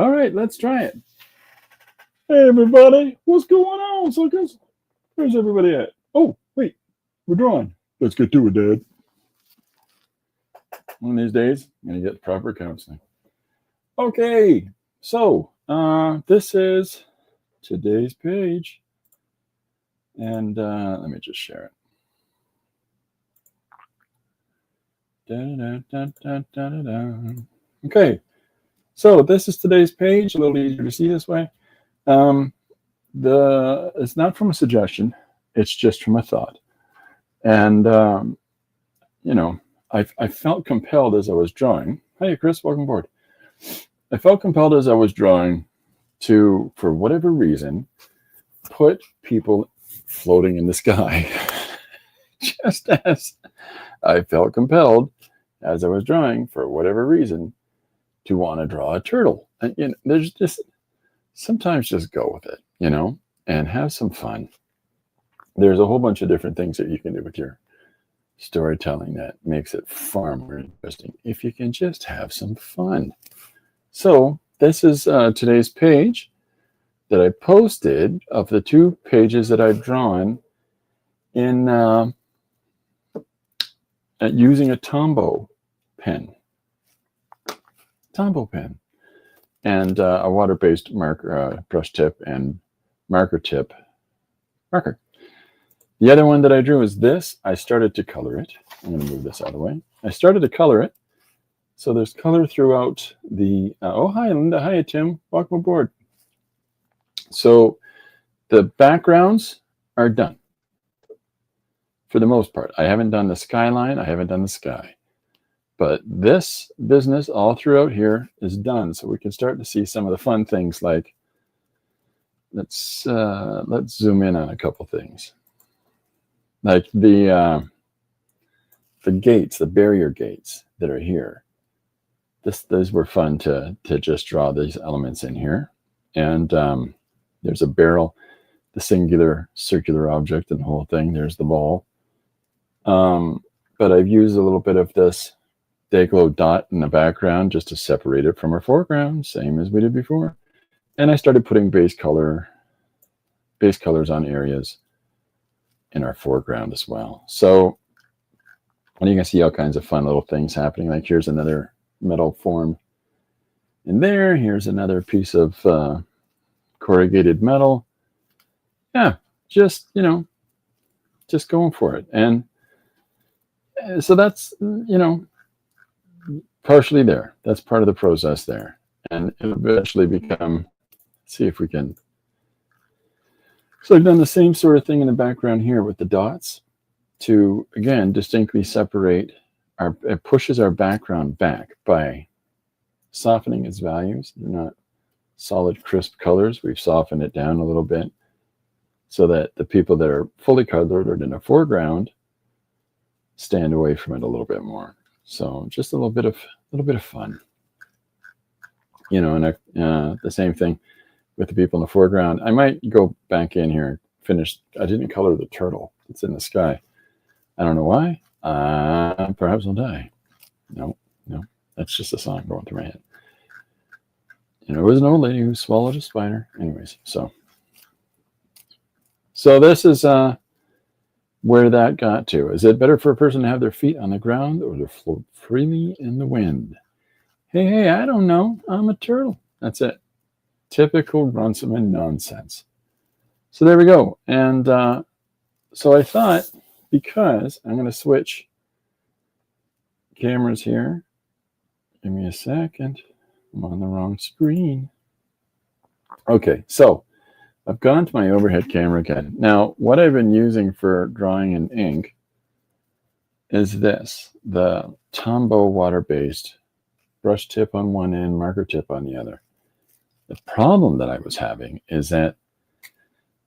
All right, let's try it. Hey, everybody. What's going on, suckers? Where's everybody at? Oh, wait. We're drawing. Let's get to it, Dad. One of these days, I'm going to get proper counseling. Okay, so this is today's page. And let me just share it. Okay, so this is today's page. A little easier to see this way. It's not from a suggestion. It's just from a thought. And, you know, I felt compelled as I was drawing. Hey, Chris, welcome aboard. I felt compelled as I was drawing to, for whatever reason, put people floating in the sky. Just as I felt compelled as I was drawing, for whatever reason, to want to draw a turtle. And, you know, there's just, sometimes just go with it, you know, and have some fun. There's a whole bunch of different things that you can do with your storytelling that makes it far more interesting if you can just have some fun. So this is today's page that I posted of the 2 pages that I've drawn in using a Tombow pen. Tombow pen. And a water-based marker, brush tip and marker tip marker. The other one that I drew is this. I started to color it. I'm going to move this out of the way. I started to color it. So there's color throughout the... oh, hi, Linda. Hi, Tim. Welcome aboard. So the backgrounds are done for the most part. I haven't done the skyline. I haven't done the sky. But this business all throughout here is done. So we can start to see some of the fun things like, let's zoom in on a couple things. Like the gates, the barrier gates that are here. Those were fun to just draw these elements in here. And there's a barrel, the singular circular object and the whole thing. There's the ball. But I've used a little bit of this Dayglow dot in the background just to separate it from our foreground, same as we did before. And I started putting base colors on areas in our foreground as well. So, and you can see all kinds of fun little things happening. Like here's another metal form in there. Here's another piece of corrugated metal. Yeah, just, you know, just going for it. And so that's, you know, partially there. That's part of the process there. And it'll eventually become, see if we can. So I've done the same sort of thing in the background here with the dots to, again, distinctly separate our, it pushes our background back by softening its values. They're not solid, crisp colors. We've softened it down a little bit so that the people that are fully colored in the foreground stand away from it a little bit more. So just a little bit of fun, you know. And the same thing with the people in the foreground. I might go back in here and finish. I didn't color the turtle. It's in the sky. I don't know why. Perhaps I'll die. No, that's just a song going through my head. You know, it was an old lady who swallowed a spider. Anyways, so this is where that got to. Is it better for a person to have their feet on the ground or to float freely in the wind? Hey, I don't know. I'm a turtle. That's it. Typical Runciman nonsense. So there we go. And so I thought, because I'm going to switch cameras here. Give me a second. I'm on the wrong screen. Okay, so I've gone to my overhead camera again. Now, what I've been using for drawing in ink is this, the Tombow water-based brush tip on one end, marker tip on the other. The problem that I was having is that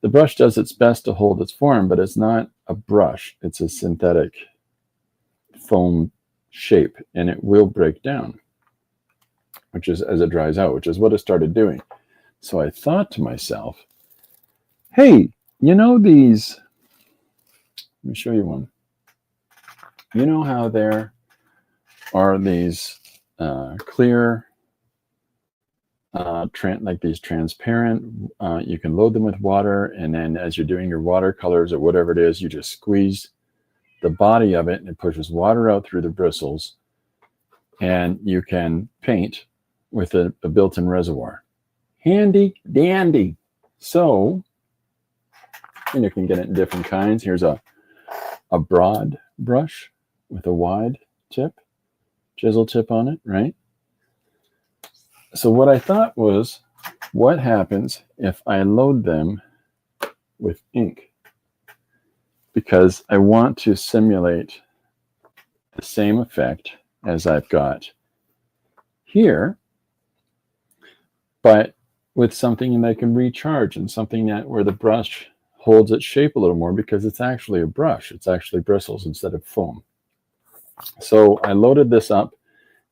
the brush does its best to hold its form, but it's not a brush. It's a synthetic foam shape, and it will break down, which is as it dries out, which is what it started doing. So I thought to myself, hey, you know these, let me show you one. You know how there are these clear like these transparent. You can load them with water, and then as you're doing your watercolors or whatever it is, you just squeeze the body of it, and it pushes water out through the bristles, and you can paint with a built-in reservoir. Handy dandy. So, and you can get it in different kinds. Here's a broad brush with a wide tip, chisel tip on it, right? So what I thought was, what happens if I load them with ink? Because I want to simulate the same effect as I've got here, but with something that can recharge, and something that where the brush holds its shape a little more, because it's actually a brush. It's actually bristles instead of foam. So I loaded this up,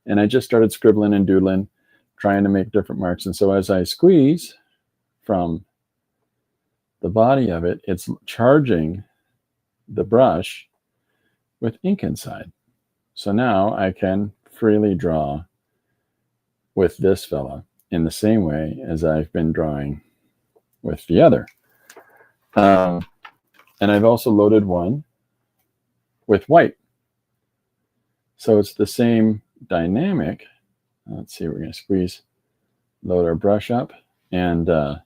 and I just started scribbling and doodling, trying to make different marks. And so as I squeeze from the body of it, it's charging the brush with ink inside. So now I can freely draw with this fella in the same way as I've been drawing with the other. And I've also loaded one with white. So it's the same dynamic. Let's see, we're going to load our brush up, and how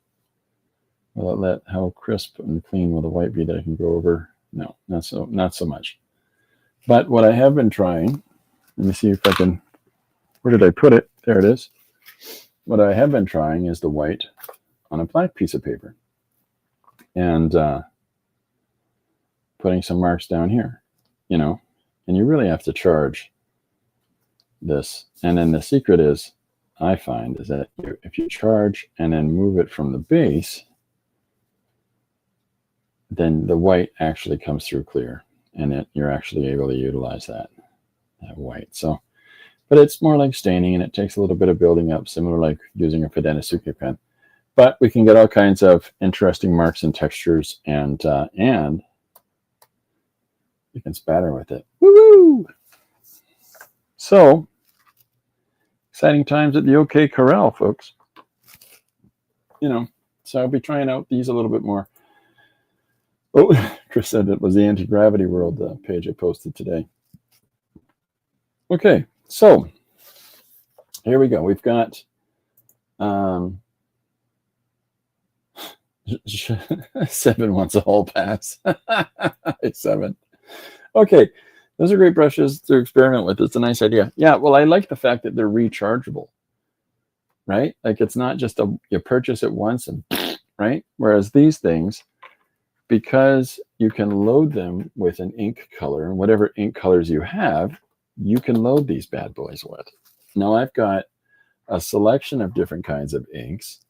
crisp and clean will the white be that I can go over? No, not so much. But what I have been trying, let me see if I can, where did I put it? There it is. What I have been trying is the white on a black piece of paper, and putting some marks down here, and you really have to charge this. And then the secret is, I find, is that if you charge and then move it from the base, then the white actually comes through clear, and you're actually able to utilize that white. So, but it's more like staining, and it takes a little bit of building up, similar like using a Fidenosuke pen. But we can get all kinds of interesting marks and textures, and you can spatter with it. Woo-woo! So, exciting times at the OK Corral, folks. So I'll be trying out these a little bit more. Oh, Chris said it was the Anti-Gravity World page I posted today. Okay, so here we go. We've got 7 wants a hall pass. It's 7. Okay, those are great brushes to experiment with. It's a nice idea. Yeah, well, I like the fact that they're rechargeable, right? Like, it's not just you purchase it once and right? Whereas these things, because you can load them with an ink color, whatever ink colors you have, you can load these bad boys with. Now I've got a selection of different kinds of inks,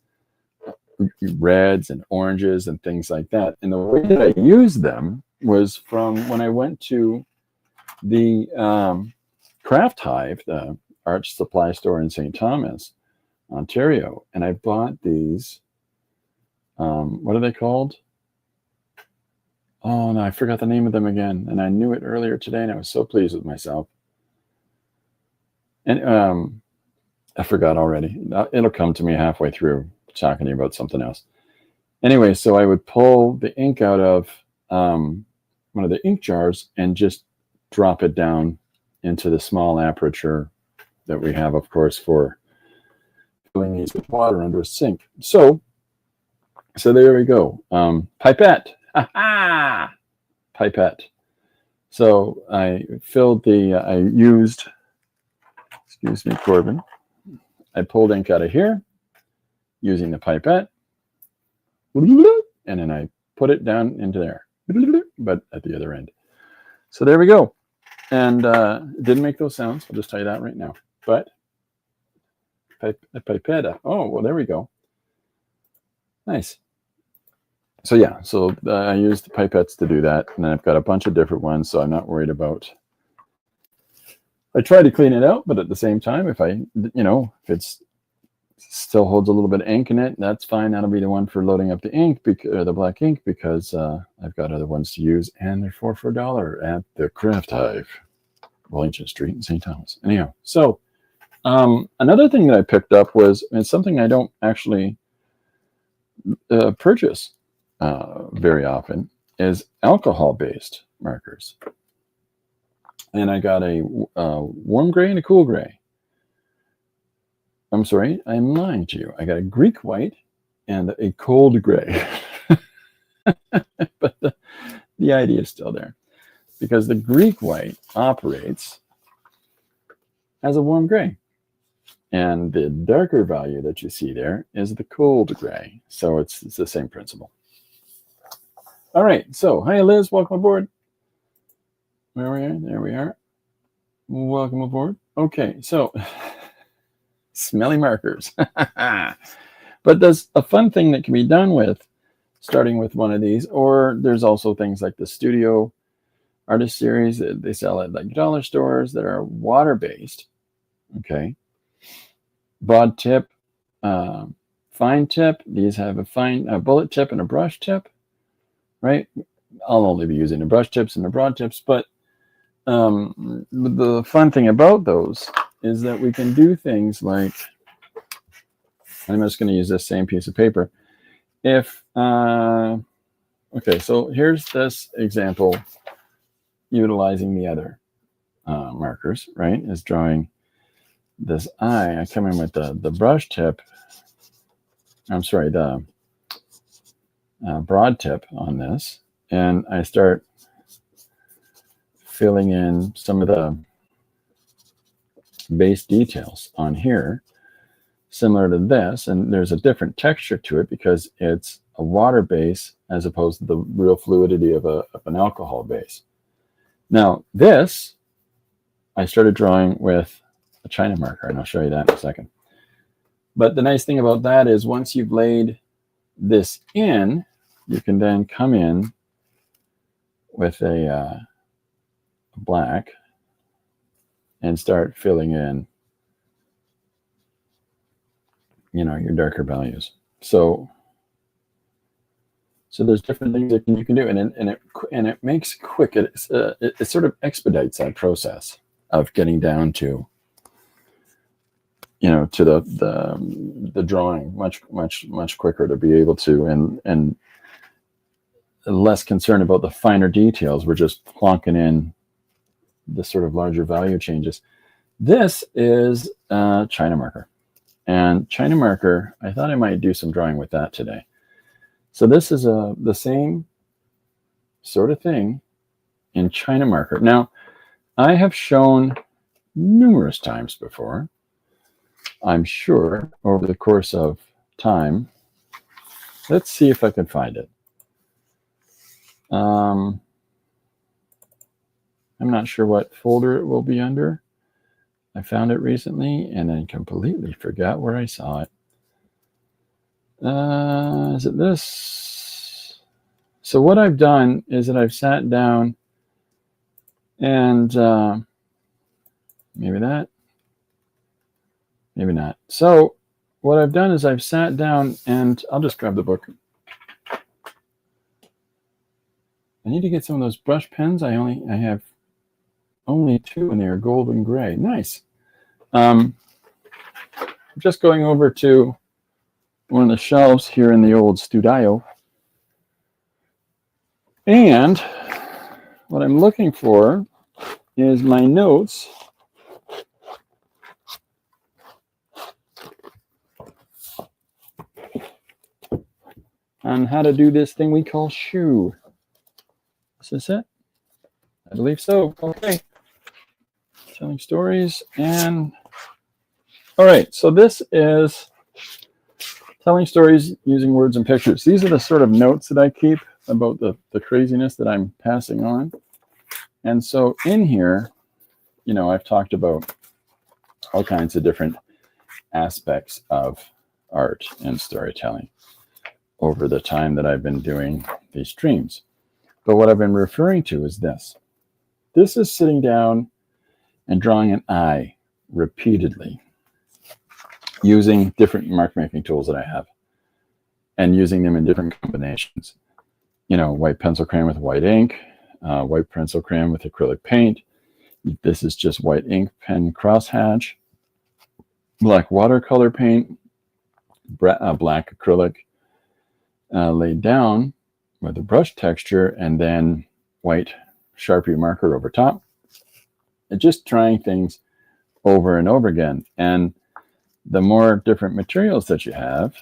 reds and oranges and things like that. And the way that I used them was from when I went to the Craft Hive, the art supply store in St. Thomas, Ontario. And I bought these, what are they called? Oh, no, I forgot the name of them again. And I knew it earlier today, and I was so pleased with myself. And I forgot already. It'll come to me halfway through talking to you about something else. Anyway, so I would pull the ink out of one of the ink jars and just drop it down into the small aperture that we have, of course, for filling these with water under a sink. So there we go. Pipette. Ha-ha! Pipette. So I filled I used, excuse me, Corbin. I pulled ink out of here using the pipette, and then I put it down into there, but at the other end. So there we go. And it didn't make those sounds. I'll just tell you that right now. But pipette. Oh, well, there we go. Nice. So yeah, so I used the pipettes to do that, and then I've got a bunch of different ones, so I'm not worried about. I try to clean it out, but at the same time, if if it's still holds a little bit of ink in it, that's fine. That'll be the one for loading up the ink, the black ink, because I've got other ones to use, and they're for $1 at the Craft Hive, Wellington Street in St. Thomas. Anyhow, so Another thing that I picked up was, and something I don't actually purchase very often, is alcohol-based markers. And I got a warm gray and a cool gray. I'm sorry, I'm lying to you. I got a Greek white and a cold gray. But the idea is still there, because the Greek white operates as a warm gray. And the darker value that you see there is the cold gray. So it's the same principle. All right. So, hi, Liz. Welcome aboard. Where we are? There we are. Welcome aboard. Okay. So, smelly markers. But there's a fun thing that can be done with starting with one of these, or there's also things like the Studio Artist Series that they sell at like dollar stores that are water-based. Okay. Broad tip, fine tip. These have a bullet tip and a brush tip, right? I'll only be using the brush tips and the broad tips, but the fun thing about those is that we can do things like, I'm just going to use this same piece of paper. If, okay, so here's this example utilizing the other markers, right? Is drawing this eye. I come in with the brush tip. I'm sorry, the broad tip on this, and I start filling in some of the base details on here, similar to this, and there's a different texture to it because it's a water base as opposed to the real fluidity of an alcohol base. Now this, I started drawing with a China marker, and I'll show you that in a second. But the nice thing about that is once you've laid this in, you can then come in with a black and start filling in, your darker values. So there's different things that you can do, and it makes quick. It sort of expedites that process of getting down to to the drawing much quicker, to be able to, and less concerned about the finer details. We're just plonking in the sort of larger value changes. This is China marker, and China marker, I thought I might do some drawing with that today. So this is the same sort of thing in China marker. Now, I have shown numerous times before, I'm sure, over the course of time. Let's see if I can find it. I'm not sure what folder it will be under. I found it recently and I completely forgot where I saw it. Is it this? So what I've done is that I've sat down and maybe that. Maybe not. So what I've done is I've sat down, and I'll just grab the book. I need to get some of those brush pens. I have only two, and they are gold and gray. Nice. I'm just going over to one of the shelves here in the old studio, and what I'm looking for is my notes on how to do this thing we call shoe. Is this it? I believe so. Okay. Telling stories. And all right, so this is telling stories using words and pictures. These are the sort of notes that I keep about the craziness that I'm passing on. And so in here, I've talked about all kinds of different aspects of art and storytelling over the time that I've been doing these streams. But what I've been referring to is this. This is sitting down and drawing an eye repeatedly using different mark making tools that I have and using them in different combinations. White pencil crayon with white ink, white pencil crayon with acrylic paint. This is just white ink pen crosshatch. black watercolor paint, black acrylic laid down with a brush texture, and then white Sharpie marker over top. And just trying things over and over again. And the more different materials that you have,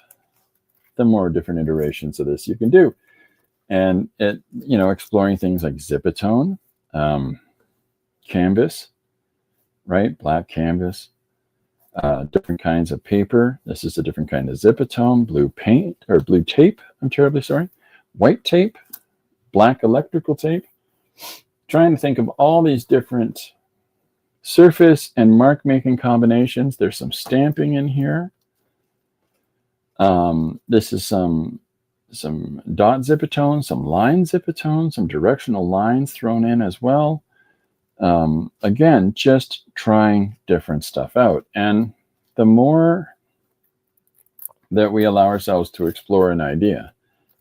the more different iterations of this you can do. And it, exploring things like Zipatone, canvas, right? Black canvas, different kinds of paper. This is a different kind of Zipatone, blue paint or blue tape. I'm terribly sorry. White tape, black electrical tape. Trying to think of all these different surface and mark making combinations. There's some stamping in here. This is some dot Zipatone, some line Zipatone, some directional lines thrown in as well. Again, just trying different stuff out. And the more that we allow ourselves to explore an idea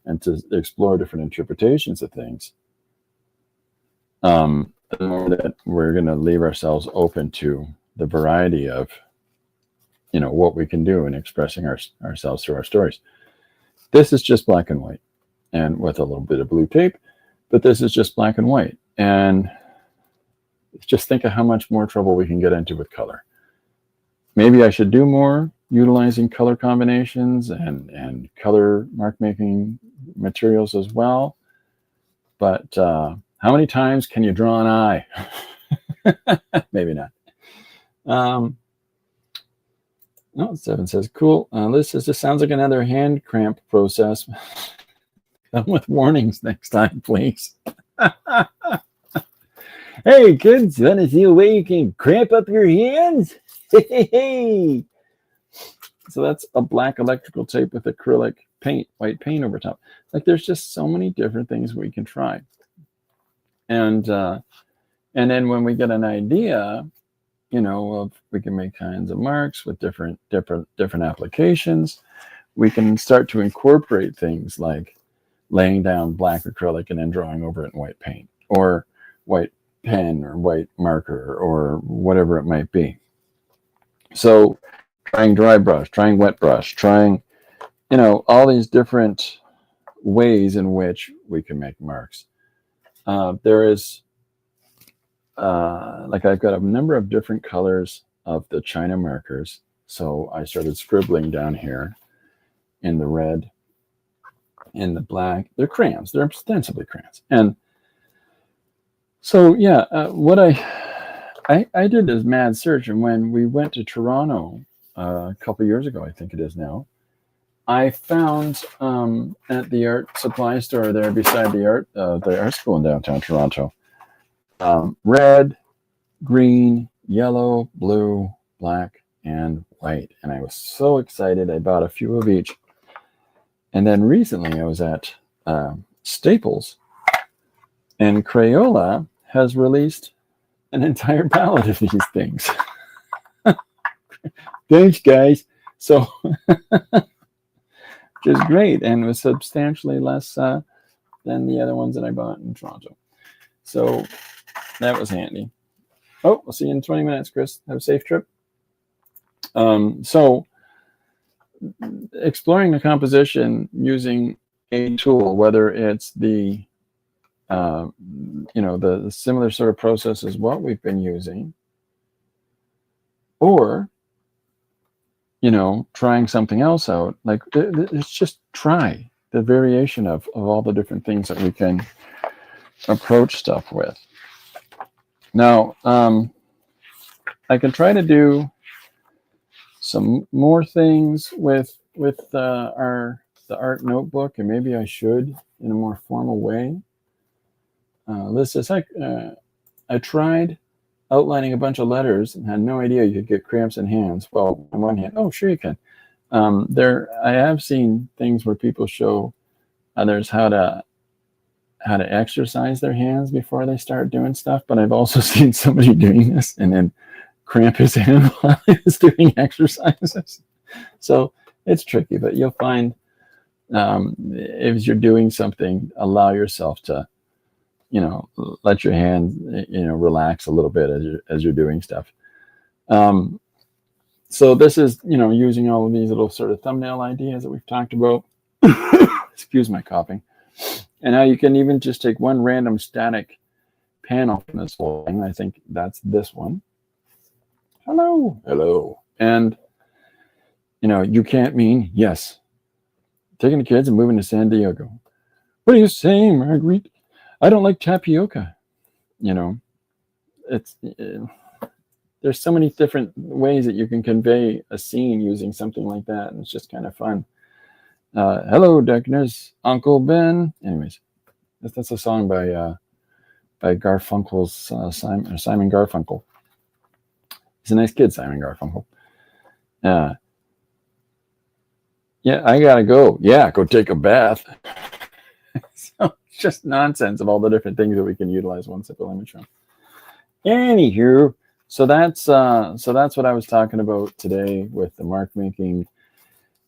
and to explore different interpretations of things, the more that we're going to leave ourselves open to the variety of, what we can do in expressing ourselves through our stories. This is just black and white and with a little bit of blue tape, but this is just black and white. And just think of how much more trouble we can get into with color. Maybe I should do more utilizing color combinations and color mark making materials as well. But how many times can you draw an eye? Maybe not. No, Seven says, cool. Liz says, this sounds like another hand cramp process. Come with warnings next time, please. Hey, kids, you want to see a way you can cramp up your hands? Hey. So that's a black electrical tape with acrylic paint, white paint over top. Like, there's just so many different things we can try. And then when we get an idea, we can make kinds of marks with different applications. We can start to incorporate things like laying down black acrylic and then drawing over it in white paint, or white pen or white marker, or whatever it might be. So trying dry brush, trying wet brush, trying, all these different ways in which we can make marks. There is, I've got a number of different colors of the China markers. So I started scribbling down here in the red, in the black. They're crayons. They're ostensibly crayons. And so, what I did this mad search. And when we went to Toronto a couple years ago, I think it is now, I found at the art supply store there beside the art school in downtown Toronto, red, green, yellow, blue, black, and white. And I was so excited. I bought a few of each. And then recently I was at Staples, and Crayola has released an entire palette of these things. Thanks, guys. So, which is great, and was substantially less than the other ones that I bought in Toronto. So that was handy. Oh, we'll see you in 20 minutes, Chris. Have a safe trip. So exploring the composition using a tool, whether it's the the similar sort of process as what we've been using, or trying something else out. Like, it's just try the variation of all the different things that we can approach stuff with. Now, I can try to do some more things with the art notebook, and maybe I should in a more formal way. Liz says, I tried outlining a bunch of letters and had no idea you could get cramps in hands. Well, on one hand, oh, sure you can. I have seen things where people show others how to exercise their hands before they start doing stuff, but I've also seen somebody doing this and then cramp his hand while he was doing exercises. So it's tricky, but you'll find if you're doing something, allow yourself to let your hand relax a little bit as you're doing stuff. So this is, using all of these little sort of thumbnail ideas that we've talked about. Excuse my coughing. And now you can even just take one random static panel from this whole thing. I think that's this one. Hello. Hello. And, you can't mean yes. Taking the kids and moving to San Diego. What are you saying, Marguerite? I don't like tapioca. It's there's so many different ways that you can convey a scene using something like that, and it's just kind of fun. Hello, darkness, Uncle Ben. Anyways, that's a song by Garfunkel's Simon Garfunkel. He's a nice kid, Simon Garfunkel. Yeah, I gotta go. Yeah, go take a bath. So it's just nonsense of all the different things that we can utilize one simple image from. Anywho, so that's what I was talking about today with the mark making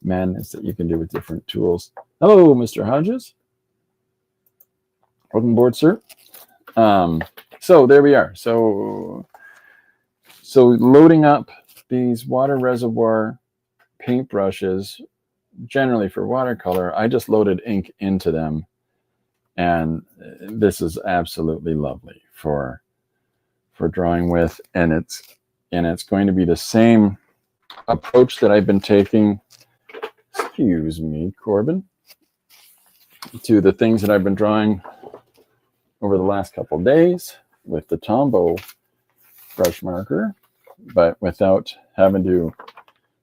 madness that you can do with different tools. Hello, Mr. Hodges. Welcome aboard, sir. So there we are. So loading up these water reservoir paintbrushes, generally for watercolor, I just loaded ink into them, and this is absolutely lovely for drawing with, and it's going to be the same approach that I've been taking, excuse me, Corbin, to the things that I've been drawing over the last couple of days with the Tombow brush marker, but without having to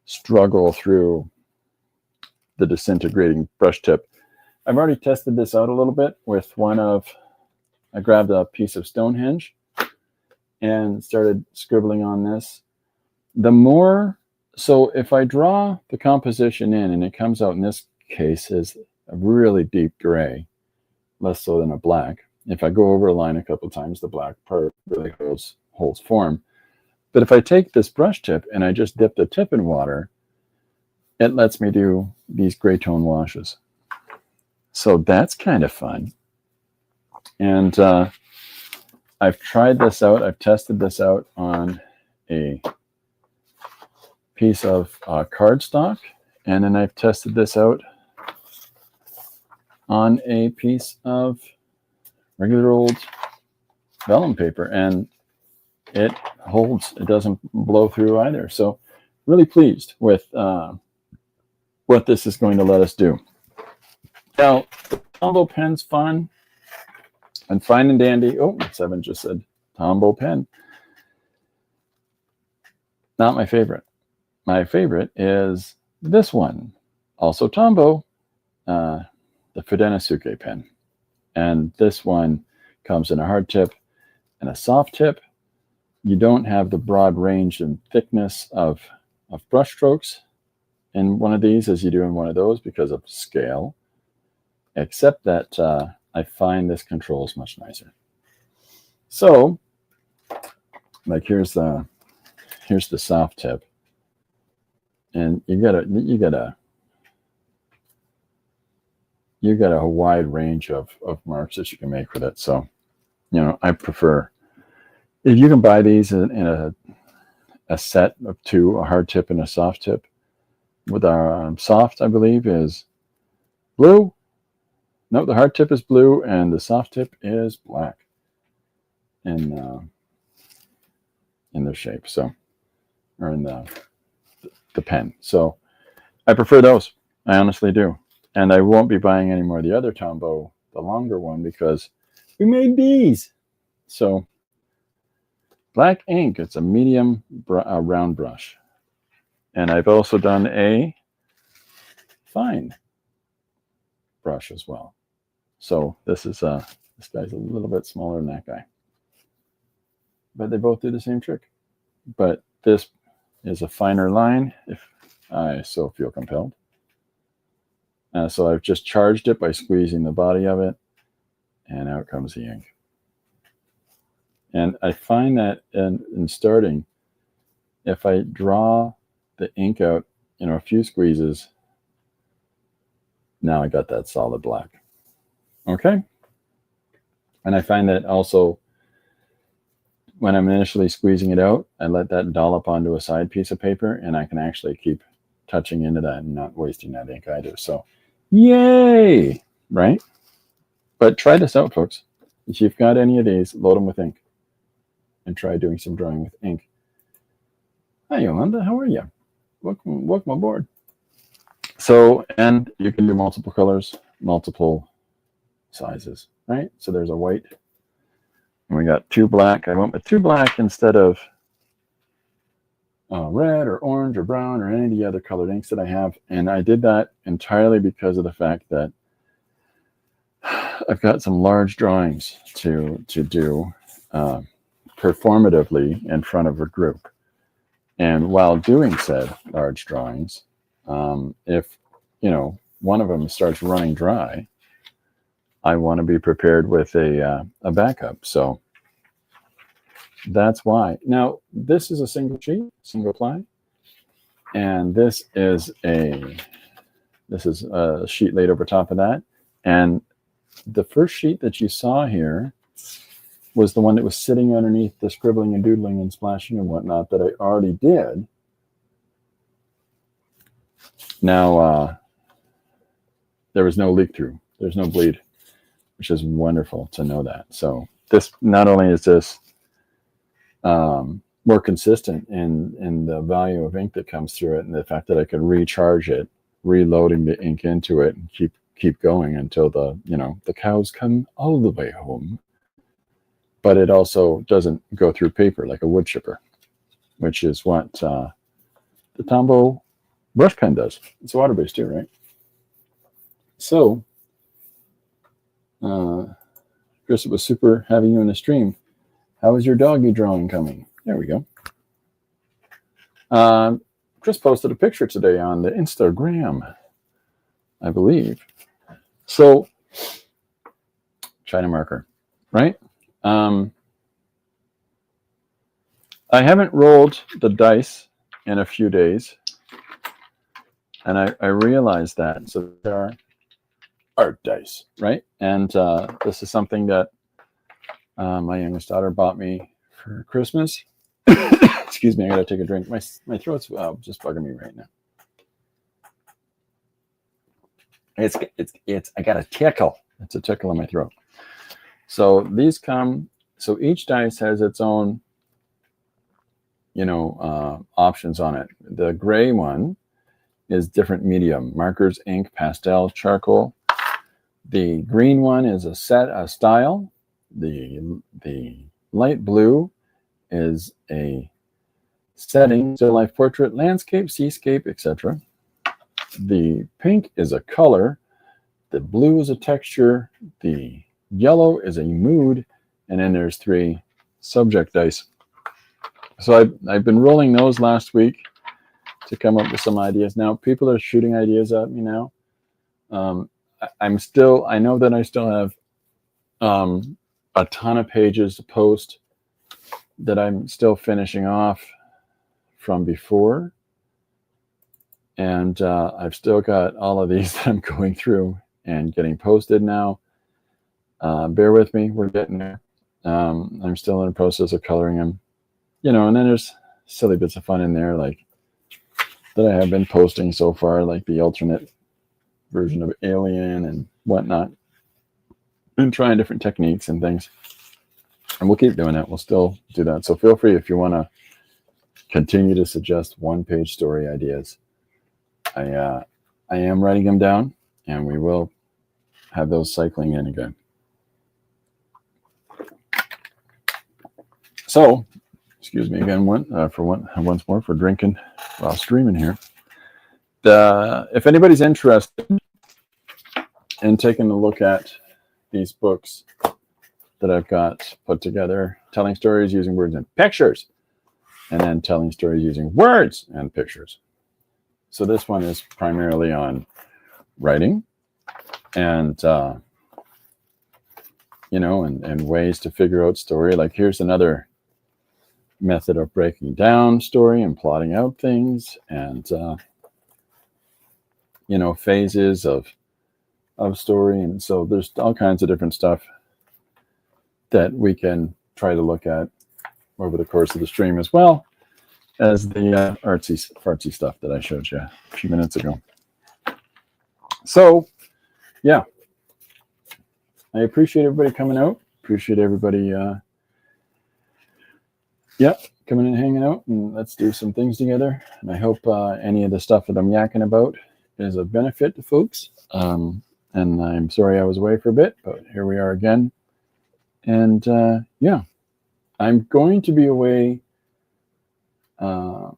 struggle through the disintegrating brush tip. I've already tested this out a little bit with I grabbed a piece of Stonehenge and started scribbling on this. So if I draw the composition in and it comes out in this case as a really deep gray, less so than a black. If I go over a line a couple of times, the black part really holds form. But if I take this brush tip and I just dip the tip in water, it lets me do these gray tone washes. So that's kind of fun. And I've tried this out. I've tested this out on a piece of cardstock, and then I've tested this out on a piece of regular old vellum paper, and it holds. It doesn't blow through either. So really pleased with what this is going to let us do. Now, the Tombow pen's fun and fine and dandy. Oh, Seven just said Tombow pen. Not my favorite. My favorite is this one, also Tombow, the Fudenosuke pen. And this one comes in a hard tip and a soft tip. You don't have the broad range and thickness of brush strokes in one of these as you do in one of those because of scale, except that I find this control is much nicer. So, like here's the soft tip, and you got a wide range of marks that you can make with it. So, I prefer, if you can buy these in a set of two, a hard tip and a soft tip. With our soft, I believe, is blue. No, the hard tip is blue and the soft tip is black in their shape. So, or in the pen. So I prefer those. I honestly do. And I won't be buying any more of the other Tombow, the longer one, because we made these. So black ink, it's a medium round brush. And I've also done a fine brush as well. So this guy's a little bit smaller than that guy. But they both do the same trick. But this is a finer line, if I so feel compelled. So I've just charged it by squeezing the body of it, and out comes the ink. And I find that in starting, if I draw the ink out, a few squeezes, now I got that solid black. Okay? And I find that also when I'm initially squeezing it out, I let that dollop onto a side piece of paper, and I can actually keep touching into that and not wasting that ink either. So, yay, right? But try this out, folks. If you've got any of these, load them with ink and try doing some drawing with ink. Hi, Yolanda. How are you? Welcome aboard. So, and you can do multiple colors, multiple sizes, right? So there's a white, and we got 2 black. I went with 2 black instead of red or orange or brown or any of the other colored inks that I have. And I did that entirely because of the fact that I've got some large drawings to do performatively in front of a group. And while doing said large drawings, if, one of them starts running dry, I want to be prepared with a backup. So that's why. Now, this is a single sheet, single ply, and this is a sheet laid over top of that. And the first sheet that you saw here was the one that was sitting underneath the scribbling and doodling and splashing and whatnot that I already did. Now, there was no leak through. There's no bleed, which is wonderful to know that. So this, not only is this more consistent in the value of ink that comes through it, and the fact that I can recharge it, reloading the ink into it, and keep going until the cows come all the way home. But it also doesn't go through paper like a wood chipper, which is what the Tombow brush pen does. It's water-based too, right? So, Chris, it was super having you in the stream. How is your doggy drawing coming? There we go. Chris posted a picture today on the Instagram, I believe. So, China marker, right? I haven't rolled the dice in a few days, and I realized that. So there are art dice, right? And this is something that my youngest daughter bought me for Christmas. Excuse me, I gotta take a drink. My throat's just bugging me right now. It's I got a tickle. It's a tickle in my throat. So these come. So each dice has its own, options on it. The gray one is different medium: markers, ink, pastel, charcoal. The green one is a style. The light blue is a setting: still life, portrait, landscape, seascape, etc. The pink is a color. The blue is a texture. The yellow is a mood. And then there's 3 subject dice. So I've been rolling those last week to come up with some ideas. Now, people are shooting ideas at me now. I know that I still have a ton of pages to post that I'm still finishing off from before. And I've still got all of these that I'm going through and getting posted now. Bear with me, we're getting there. I'm still in the process of coloring them, and then there's silly bits of fun in there, like that I have been posting so far, like the alternate version of Alien and whatnot, and trying different techniques and things. And we'll keep doing that. We'll still do that. So feel free if you want to continue to suggest one-page story ideas. I am writing them down, and we will have those cycling in again. So, excuse me again, once more for drinking while streaming here. If anybody's interested in taking a look at these books that I've got put together, telling stories using words and pictures, and then telling stories using words and pictures. So this one is primarily on writing and and ways to figure out story. Like here's another method of breaking down story and plotting out things, and phases of story. And so there's all kinds of different stuff that we can try to look at over the course of the stream, as well as the artsy-fartsy stuff that I showed you a few minutes ago. So, yeah, I appreciate everybody coming out. Appreciate everybody, coming and hanging out, and let's do some things together. And I hope any of the stuff that I'm yakking about is of benefit to folks. And I'm sorry I was away for a bit, but here we are again. And yeah, I'm going to be away. I'm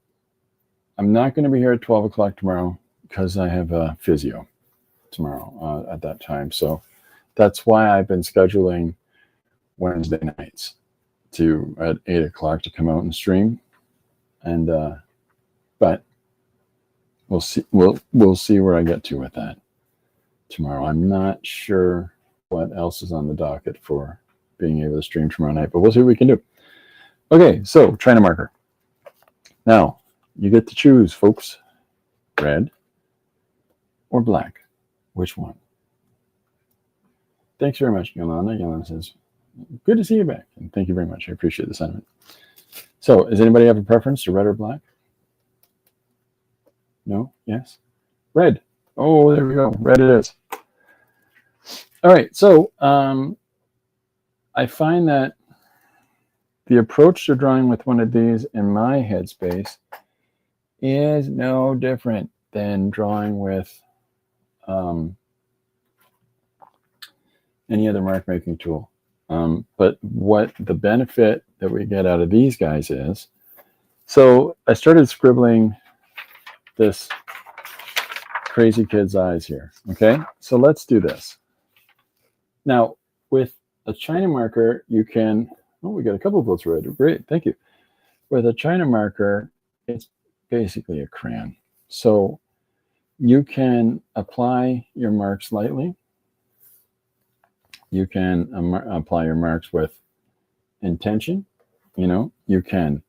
not going to be here at 12 o'clock tomorrow because I have a physio tomorrow at that time. So that's why I've been scheduling Wednesday nights at 8 o'clock to come out and stream. And but we'll see. We'll see where I get to with that tomorrow. I'm not sure what else is on the docket for being able to stream tomorrow night, but we'll see what we can do. Okay, so China marker. Now you get to choose, folks. Red or black. Which one? Thanks very much, Yolanda. Yolanda says, good to see you back. And thank you very much. I appreciate the sentiment. So, does anybody have a preference to red or black? No? Yes? Red. Oh, there we go. Red it is. All right. So, I find that the approach to drawing with one of these in my headspace is no different than drawing with any other mark making tool. But what the benefit that we get out of these guys is, so I started scribbling this crazy kid's eyes here. Okay, so let's do this. Now, with a China marker, you can, oh, we got a couple of votes red. Great, thank you. With a China marker, it's basically a crayon. So you can apply your marks lightly. You can apply your marks with intention. You know, you can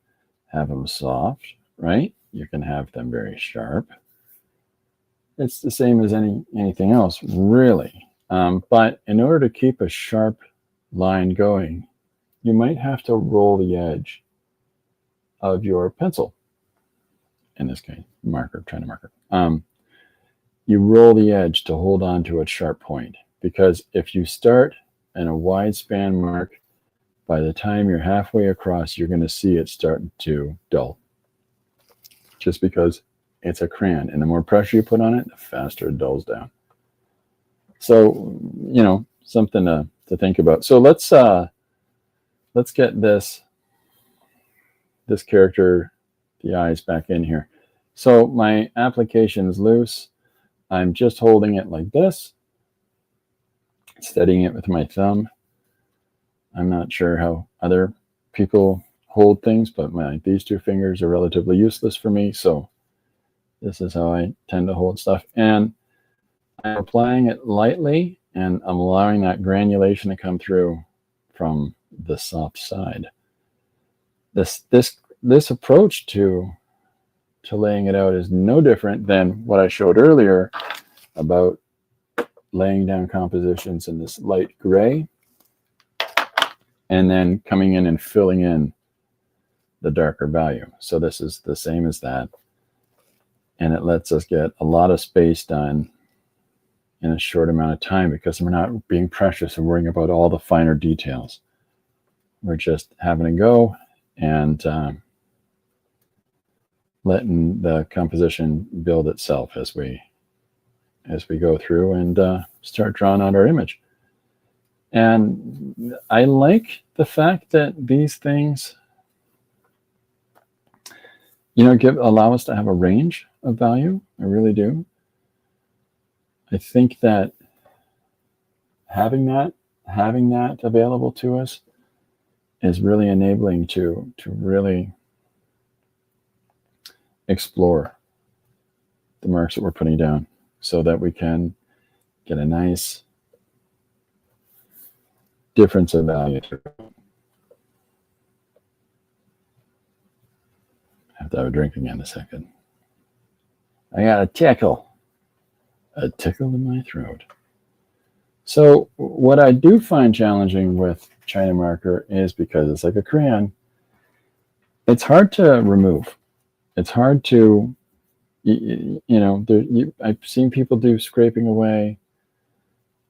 have them soft, right? You can have them very sharp. It's the same as anything else, really. But in order to keep a sharp line going, you might have to roll the edge of your pencil. In this case, marker, China marker. You roll the edge to hold on to a sharp point, because if you start in a wide span mark, by the time you're halfway across, you're going to see it starting to dull, just because it's a crayon, and the more pressure you put on it, the faster it dulls down. So, you know, something to think about. So let's get this character, the eyes, back in here. So my application is loose. I'm just holding it like this, steadying it with my thumb. I'm not sure how other people hold things, but these two fingers are relatively useless for me. So this is how I tend to hold stuff. And I'm applying it lightly, and I'm allowing that granulation to come through from the soft side. This approach to laying it out is no different than what I showed earlier about laying down compositions in this light gray and then coming in and filling in the darker value. So this is the same as that, and it lets us get a lot of space done in a short amount of time, because we're not being precious and worrying about all the finer details. We're just having a go and letting the composition build itself as we go through and start drawing out our image. And I like the fact that these things, you know, allow us to have a range of value. I really do. I think that having that available to us is really enabling to really explore the marks that we're putting down, so that we can get a nice difference of value. I have to have a drink again in a second. I got a tickle in my throat. So what I do find challenging with China marker is, because it's like a crayon, it's hard to remove. It's hard to, I've seen people do scraping away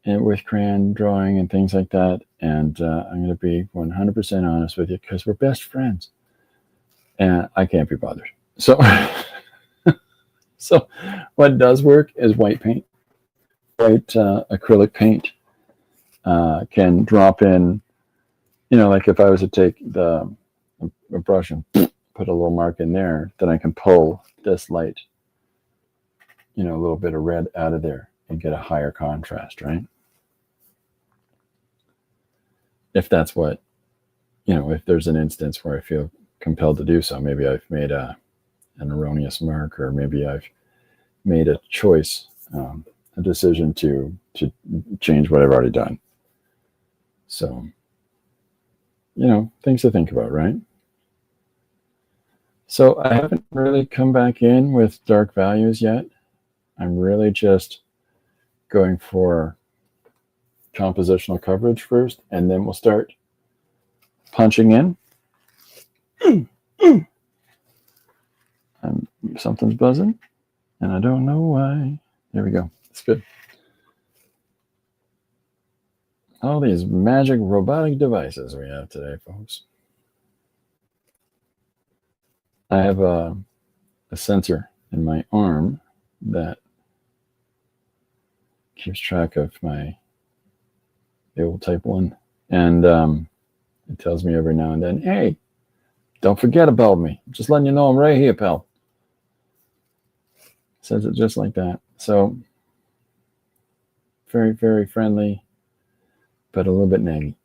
and with crayon drawing and things like that. And I'm going to be 100% honest with you because we're best friends. And I can't be bothered. So, so what does work is white paint. White acrylic paint can drop in, like if I was to take a brush and put a little mark in there, then I can pull this light, a little bit of red out of there and get a higher contrast, right? If that's what, if there's an instance where I feel compelled to do so, maybe I've made an erroneous mark, or maybe I've made a choice, a decision to change what I've already done. So, things to think about, right? So I haven't really come back in with dark values yet. I'm really just going for compositional coverage first, and then we'll start punching in. Something's buzzing, and I don't know why. There we go. It's good. All these magic robotic devices we have today, folks. I have a sensor in my arm that keeps track of the old type 1. And it tells me every now and then, hey, don't forget about me. Just letting you know I'm right here, pal. Says it just like that. So very, very friendly, but a little bit naggy.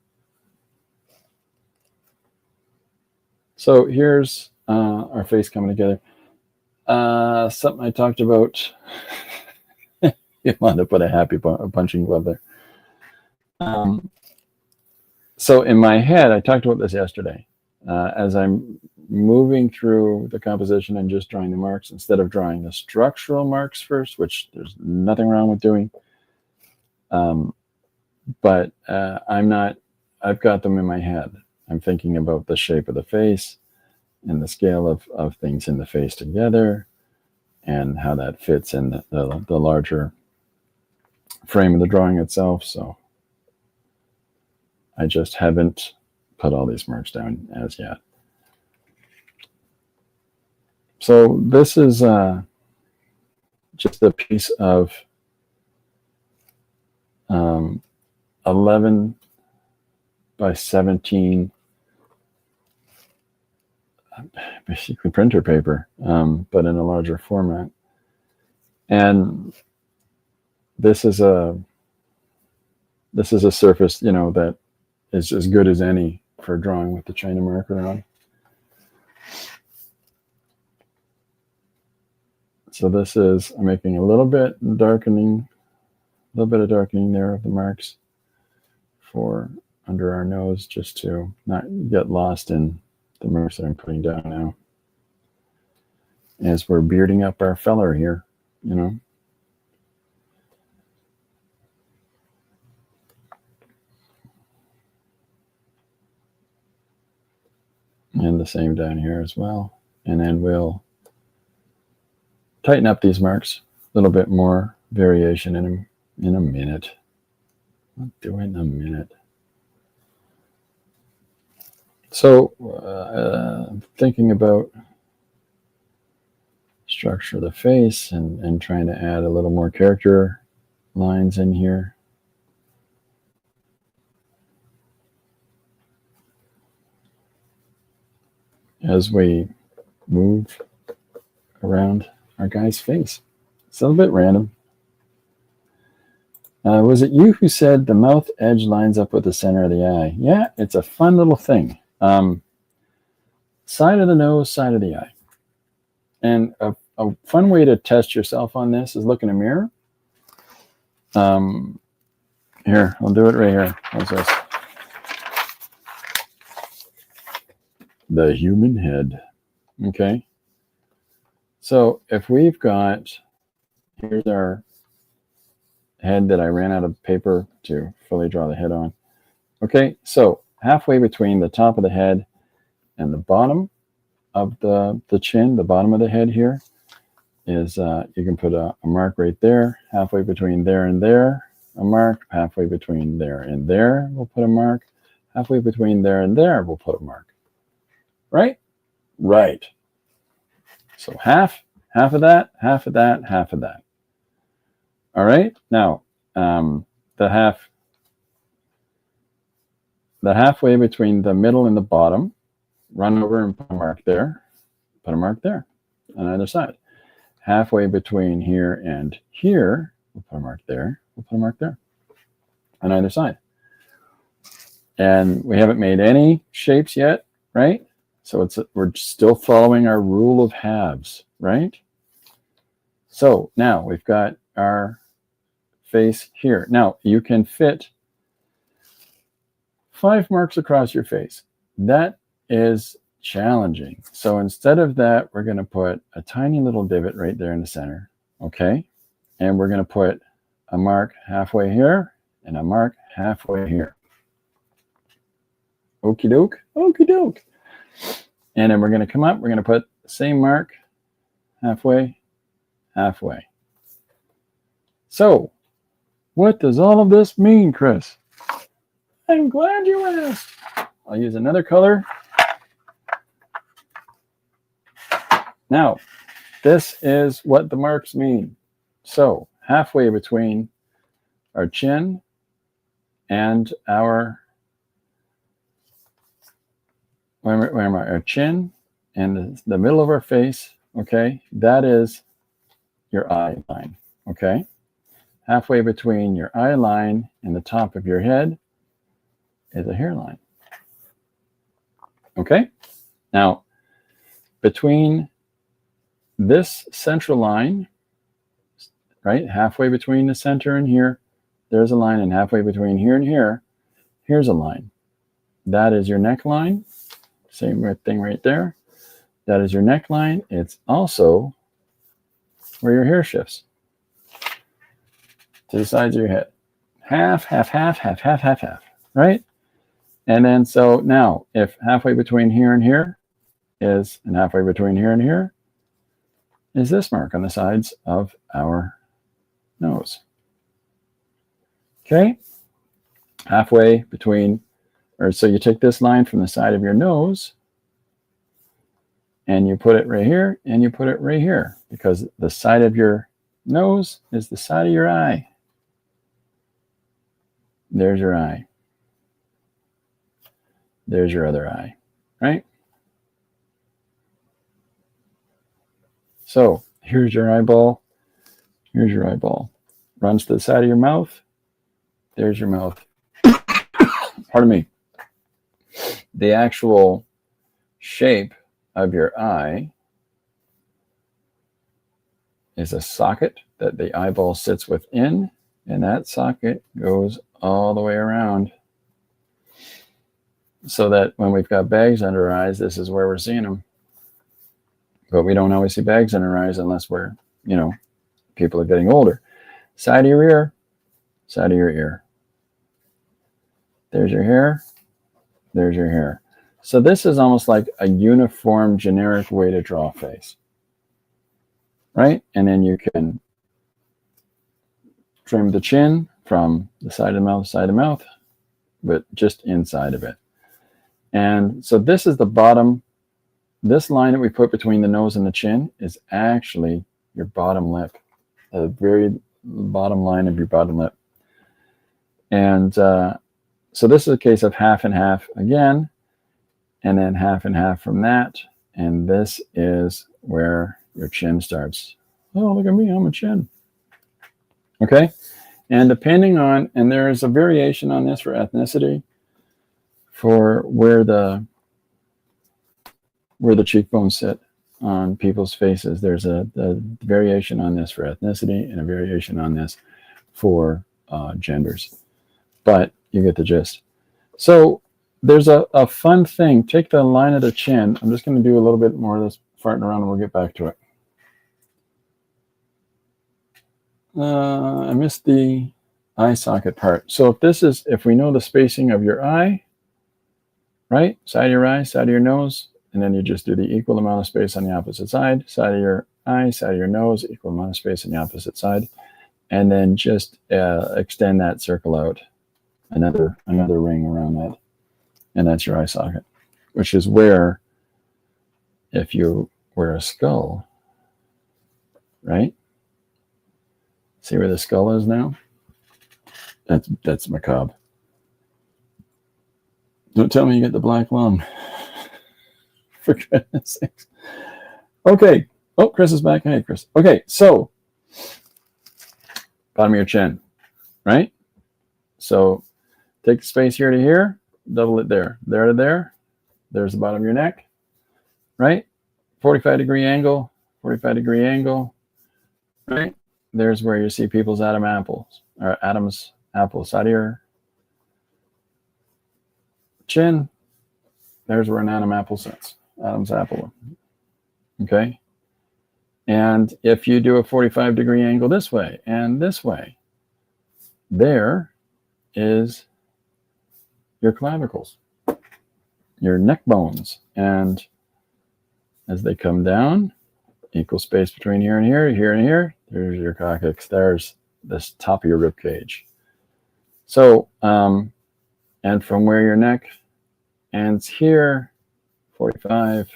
So here's our face coming together. Something I talked about. You want to put a happy punching glove there. So in my head, I talked about this yesterday. As I'm moving through the composition and just drawing the marks, instead of drawing the structural marks first, which there's nothing wrong with doing. But I've got them in my head. I'm thinking about the shape of the face and the scale of things in the face together and how that fits in the larger frame of the drawing itself. So I just haven't put all these marks down as yet. So this is just a piece of 11 by 17 basically printer paper, but in a larger format. And this is a surface, that is as good as any for drawing with the China marker on. So this is, I'm making a little bit of darkening there of the marks for under our nose, just to not get lost in the marks that I'm putting down now as we're bearding up our feller here, And the same down here as well. And then we'll tighten up these marks, a little bit more variation in a minute. I'll do it in a minute. So thinking about structure of the face and trying to add a little more character lines in here. As we move around our guy's face. It's a little bit random. Was it you who said the mouth edge lines up with the center of the eye? Yeah, it's a fun little thing. Side of the nose, side of the eye. And a fun way to test yourself on this is look in a mirror. Here, I'll do it right here. How's this? The human head. Okay. So if we've got, here's our head that I ran out of paper to fully draw the head on. Okay, so halfway between the top of the head and the bottom of the chin, the bottom of the head here, is you can put a mark right there, halfway between there and there, a mark, halfway between there and there, we'll put a mark, halfway between there and there, we'll put a mark. Right? Right. So half of that, half of that, half of that. All right? Now, the halfway between the middle and the bottom, run over and put a mark there, put a mark there on either side. Halfway between here and here, we'll put a mark there, we'll put a mark there on either side. And we haven't made any shapes yet, right? So we're still following our rule of halves, right? So now we've got our face here. Now you can fit 5 marks across your face. That is challenging. So instead of that, we're going to put a tiny little divot right there in the center, okay? And we're going to put a mark halfway here and a mark halfway here. Okie doke, okie doke. And then we're going to come up, we're going to put the same mark halfway, halfway. So, what does all of this mean, Chris? I'm glad you asked. I'll use another color. Now, this is what the marks mean. So, halfway between our chin and our our chin and the middle of our face, okay, that is your eye line, okay? Halfway between your eye line and the top of your head is a hairline, okay? Now, between this central line, right, halfway between the center and here, there's a line, and halfway between here and here, here's a line. That is your neckline. Same thing right there. That is your neckline. It's also where your hair shifts to the sides of your head. Half, half, half, half, half, half, half, right? And then so now, if halfway between here and here is, and halfway between here and here is this mark on the sides of our nose. Okay? Halfway between, or so you take this line from the side of your nose and you put it right here and you put it right here, because the side of your nose is the side of your eye. There's your eye. There's your other eye, right? So here's your eyeball. Here's your eyeball. Runs to the side of your mouth. There's your mouth. Pardon me. The actual shape of your eye is a socket that the eyeball sits within, and that socket goes all the way around, so that when we've got bags under our eyes, this is where we're seeing them. But we don't always see bags under our eyes unless we're, you know, people are getting older. Side of your ear, side of your ear. There's your hair. There's your hair. So this is almost like a uniform, generic way to draw a face, right? And then you can trim the chin from the side of the mouth, but just inside of it. And so this is the bottom. This line that we put between the nose and the chin is actually your bottom lip, the very bottom line of your bottom lip. And so this is a case of half and half again, and then half and half from that. And this is where your chin starts. Oh, look at me, I'm a chin. Okay. And depending on, and there is a variation on this for ethnicity, for where the cheekbones sit on people's faces. There's a variation on this for ethnicity and a variation on this for genders. But you get the gist. So there's a fun thing. Take the line of the chin. I'm just going to do a little bit more of this farting around and we'll get back to it. I missed the eye socket part. So if we know the spacing of your eye, right? Side of your eye, side of your nose, And then you just do the equal amount of space on the opposite side, side of your eye, side of your nose, equal amount of space on the opposite side. And then just extend that circle out, another ring around that. And that's your eye socket, which is where, if you wear a skull, right? See where the skull is now? That's macabre. Don't tell me you get the black lung. For goodness sakes. Okay. Oh, Chris is back. Hey, Chris. Okay, so bottom of your chin, right? So take the space here to here, double it there. There to there. There's the bottom of your neck, right? 45-degree angle, 45-degree angle, right? There's where you see people's Adam's apple, side of your chin. There's where an Adam's apple sits. Adam's apple. Okay. And if you do a 45-degree angle this way and this way, there is your clavicles, your neck bones. And as they come down, equal space between here and here, here and here, there's your coccyx. There's this top of your rib cage. So, and from where your neck ends here, 45,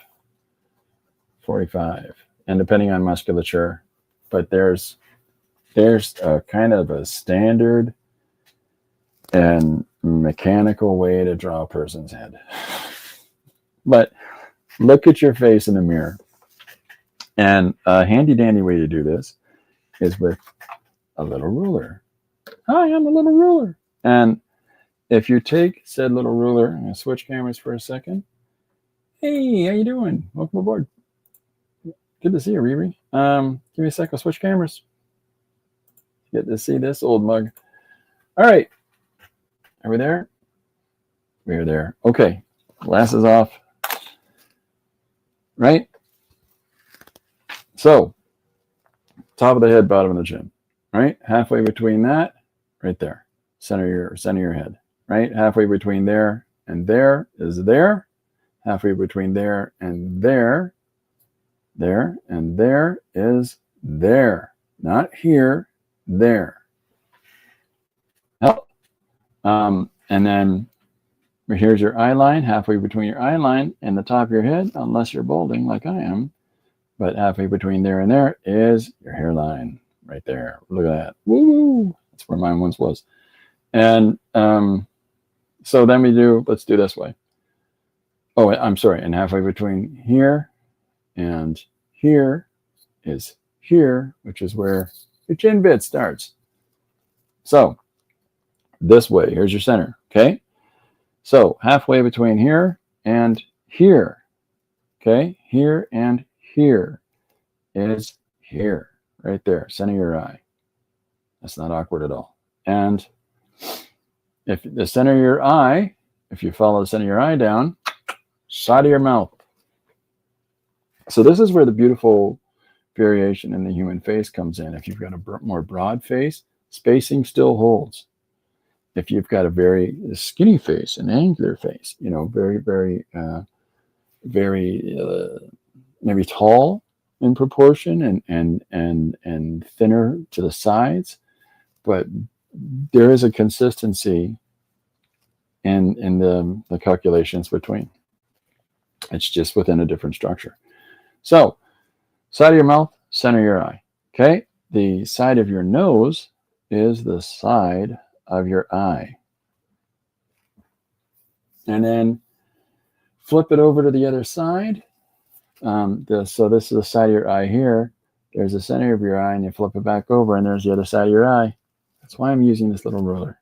45. And depending on musculature, but there's a kind of a standard and mechanical way to draw a person's head. But look at your face in the mirror. And a handy dandy way to do this is with a little ruler. Hi, I'm a little ruler. And if you take said little ruler, I'm going to switch cameras for a second. Hey, how you doing? Welcome aboard. Good to see you, Riri. Give me a sec. I'll switch cameras. Get to see this old mug. All right. Are we there? We are there. Okay. Glasses off. Right? So, top of the head, bottom of the chin. Right? Halfway between that, right there. Center your head. Right? Halfway between there and there is there. Halfway between there and there. There and there is there. Not here, there. Oh. And then here's your eye line, halfway between your eye line and the top of your head, unless you're balding like I am. But halfway between there and there is your hairline right there. Look at that. Woo! That's where mine once was. And so then let's do this way. Oh, I'm sorry. And halfway between here and here is here, which is where your chin bit starts. So this way, here's your center, okay? So halfway between here and here, okay? Here and here is here, right there, center of your eye. That's not awkward at all. And if the center of your eye, if you follow the center of your eye down, side of your mouth. So this is where the beautiful variation in the human face comes in. If you've got a more broad face, spacing still holds. If you've got a very skinny face, an angular face, very, very, maybe tall in proportion and thinner to the sides, but there is a consistency in the calculations between. It's just within a different structure. So, side of your mouth, center of your eye. Okay? The side of your nose is the side of your eye. And then flip it over to the other side. So this is the side of your eye here. There's the center of your eye, and you flip it back over, and there's the other side of your eye. That's why I'm using this little ruler.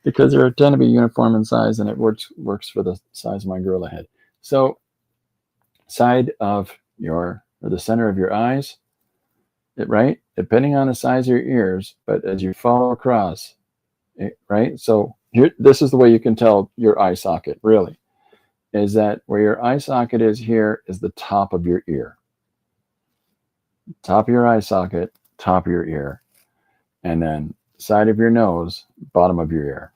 Because they tend to be uniform in size, and it works for the size of my gorilla head. So side of the center of your eyes, right? Depending on the size of your ears, but as you follow across, right? So here, this is the way you can tell your eye socket, really, is that where your eye socket is here is the top of your ear. Top of your eye socket, top of your ear. And then side of your nose, bottom of your ear.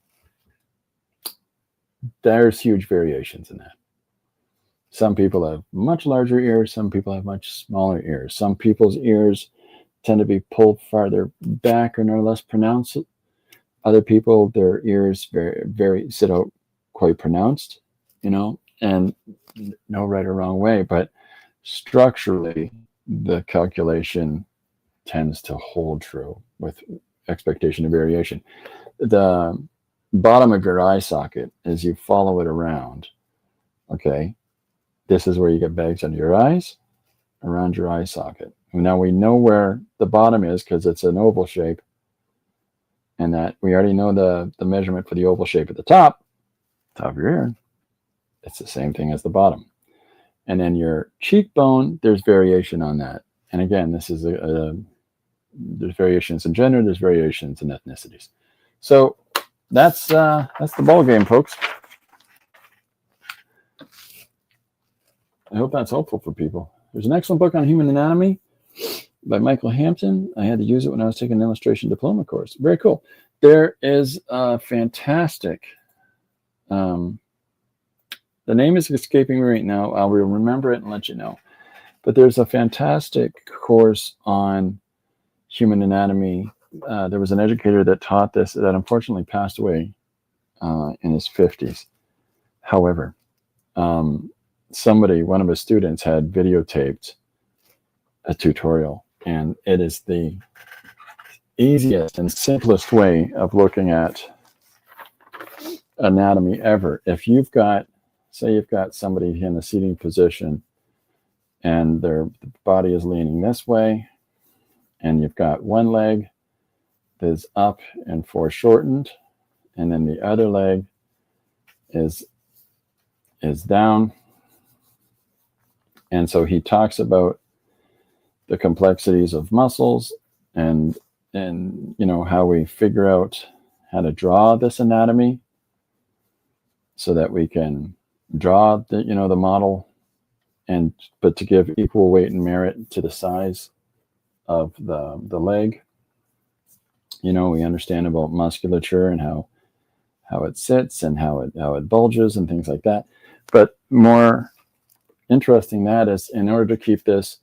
There's huge variations in that. Some people have much larger ears. Some people have much smaller ears. Some people's ears tend to be pulled farther back and are less pronounced. Other people, their ears very sit out quite pronounced, and no right or wrong way. But structurally, the calculation tends to hold true with expectation of variation. The bottom of your eye socket, as you follow it around, okay, this is where you get bags under your eyes, around your eye socket. Now we know where the bottom is because it's an oval shape, and that we already know the measurement for the oval shape at the top of your ear. It's the same thing as the bottom. And then your cheekbone, there's variation on that. And again, this is there's variations in gender, there's variations in ethnicities. So that's the ball game, folks. I hope that's helpful for people. There's an excellent book on human anatomy by Michael Hampton. I had to use it when I was taking an illustration diploma course. Very cool. There is a fantastic, the name is escaping me right now. I will remember it and let you know. But there's a fantastic course on human anatomy. There was an educator that taught this that unfortunately passed away in his 50s. However, one of his students had videotaped a tutorial, and it is the easiest and simplest way of looking at anatomy ever. If you've got somebody in a seating position and their body is leaning this way, and you've got one leg that's up and foreshortened, and then the other leg is down. And so he talks about the complexities of muscles and how we figure out how to draw this anatomy so that we can draw the model, but to give equal weight and merit to the size of the leg. We understand about musculature and how it sits and how it bulges and things like that. But more interesting that is, in order to keep this,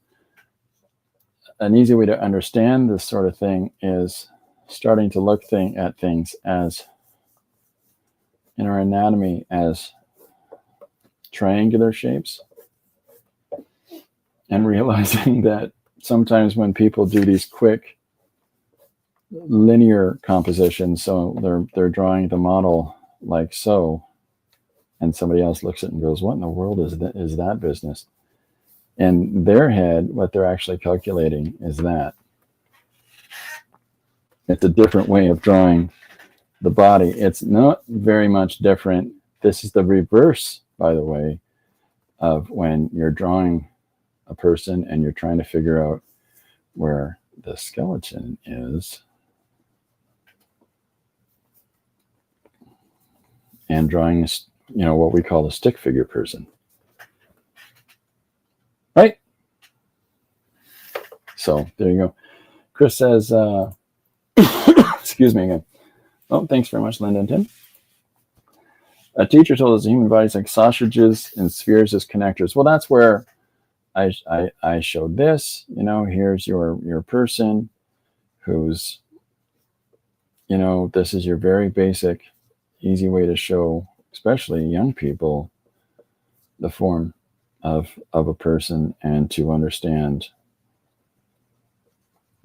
an easy way to understand this sort of thing is starting to look at things as, in our anatomy, as triangular shapes, and realizing that sometimes when people do these quick linear compositions, so they're drawing the model like so, and somebody else looks at it and goes, what in the world is that business? In their head, what they're actually calculating is that. It's a different way of drawing the body. It's not very much different. This is the reverse, by the way, of when you're drawing a person and you're trying to figure out where the skeleton is, and drawing what we call a stick figure person. Right? So there you go. Chris says, excuse me again. Oh, thanks very much, Linda and Tim. A teacher told us the human body is like sausages and spheres as connectors. Well, that's where I showed this. Here's your person who's, this is your very basic, easy way to show, especially young people, the form of a person and to understand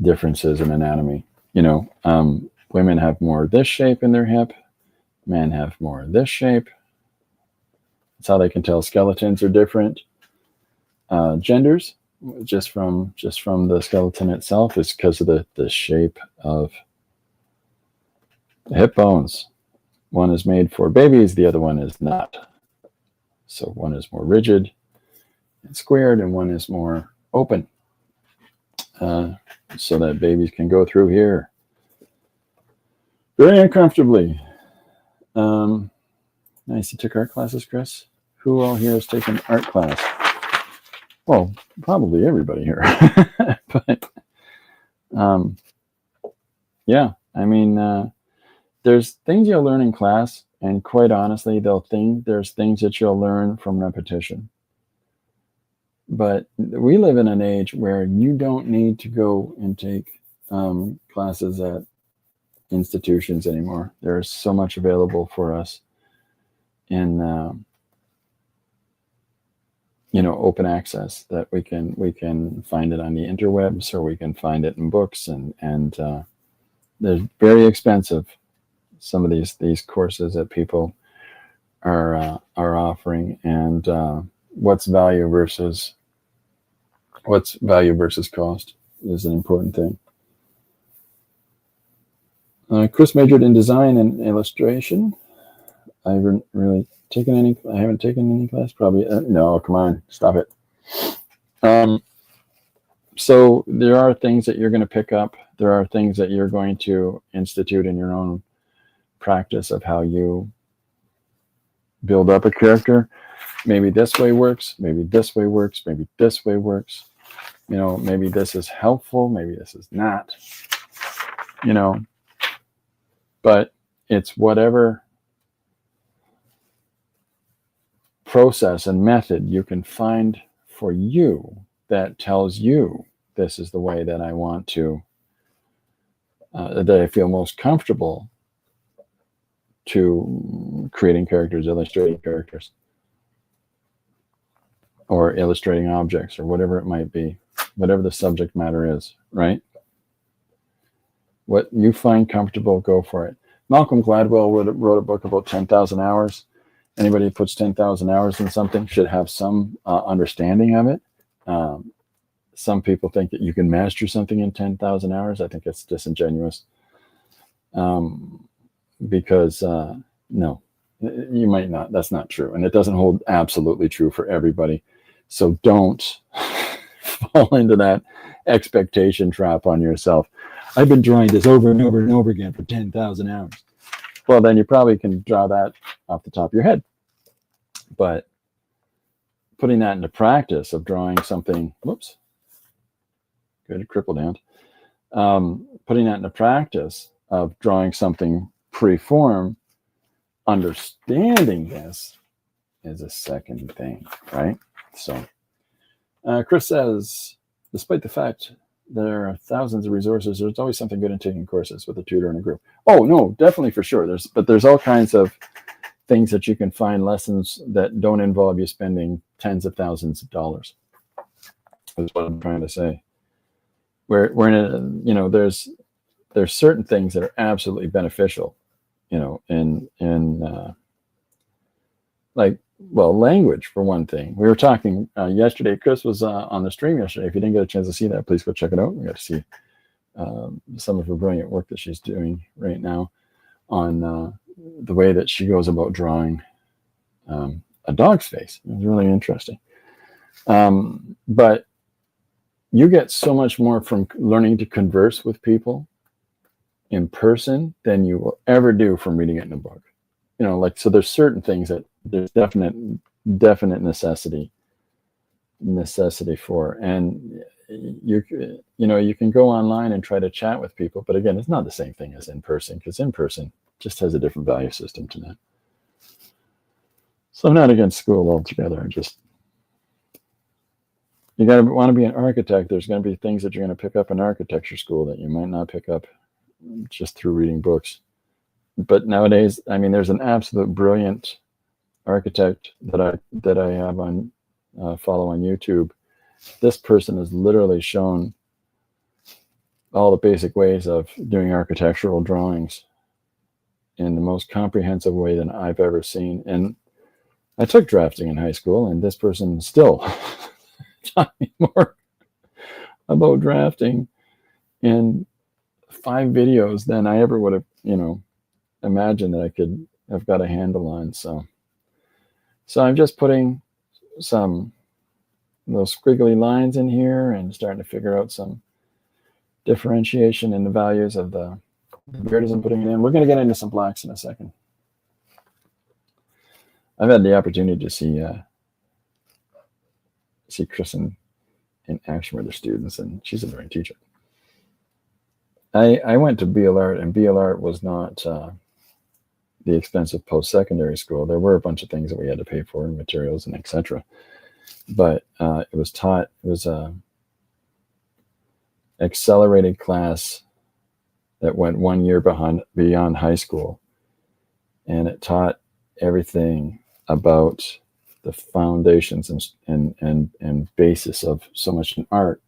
differences in anatomy. Women have more this shape in their hip, men have more this shape. That's how they can tell skeletons are different genders, just from the skeleton itself, is because of the shape of the hip bones. One is made for babies, the other one is not. So one is more rigid and squared, and one is more open, so that babies can go through here very uncomfortably. Nice. You took art classes, Chris? Who all here has taken art class? Well, probably everybody here. But yeah, there's things you'll learn in class, and quite honestly, there's things that you'll learn from repetition. But we live in an age where you don't need to go and take classes at institutions anymore. There's so much available for us in open access that we can find it on the interwebs, or we can find it in books, and they're very expensive. Some of these courses that people are offering, and what's value versus cost is an important thing. Chris majored in design and illustration. I haven't taken any class. Probably no. Come on, stop it. So there are things that you're going to pick up. There are things that you're going to institute in your own practice of how you build up a character. Maybe this way works. Maybe this way works. Maybe this way works. Maybe this is helpful. Maybe this is not. But it's whatever process and method you can find for you that tells you this is the way that I want to, that I feel most comfortable to creating characters, illustrating characters, or illustrating objects, or whatever it might be, whatever the subject matter is, right? What you find comfortable, go for it. Malcolm Gladwell wrote a book about 10,000 hours. Anybody who puts 10,000 hours in something should have some understanding of it. Some people think that you can master something in 10,000 hours. I think it's disingenuous. Because no, you might not. That's not true. And it doesn't hold absolutely true for everybody. So don't fall into that expectation trap on yourself. I've been drawing this over and over and over again for 10,000 hours. Well, then you probably can draw that off the top of your head. But putting that into practice of drawing something, whoops, good, crippled hand. Putting that into practice of drawing something pre-form, understanding this is a second thing, right? So Chris says, despite the fact there are thousands of resources, there's always something good in taking courses with a tutor and a group. Oh, no, definitely for sure. There's all kinds of things that you can find, lessons that don't involve you spending tens of thousands of dollars. That's what I'm trying to say. We're in a, there's certain things that are absolutely beneficial, in language, for one thing. We were talking yesterday. Chris was on the stream yesterday. If you didn't get a chance to see that, please go check it out. We got to see some of her brilliant work that she's doing right now on the way that she goes about drawing a dog's face. It was really interesting. But you get so much more from learning to converse with people in person than you will ever do from reading it in a book. So there's certain things that there's definite necessity for, and you can go online and try to chat with people, but again, it's not the same thing as in person, because in person just has a different value system to that. So I'm not against school altogether. You gotta want to be an architect. There's going to be things that you're going to pick up in architecture school that you might not pick up just through reading books. But nowadays, there's an absolute brilliant architect that I have on follow on YouTube. This person has literally shown all the basic ways of doing architectural drawings in the most comprehensive way that I've ever seen. And I took drafting in high school, and this person still taught me more about drafting in 5 videos than I ever would have, imagined that I could have got a handle on. So I'm just putting some those squiggly lines in here and starting to figure out some differentiation in the values of the beard as I'm putting it in. We're going to get into some blacks in a second. I've had the opportunity to see Chris in action with her students, and she's a brilliant teacher. I went to BL Art, and BL Art was not the expensive post-secondary school. There were a bunch of things that we had to pay for, materials and etc. but it was taught. It was a accelerated class that went 1 year beyond high school, and it taught everything about the foundations and basis of so much in art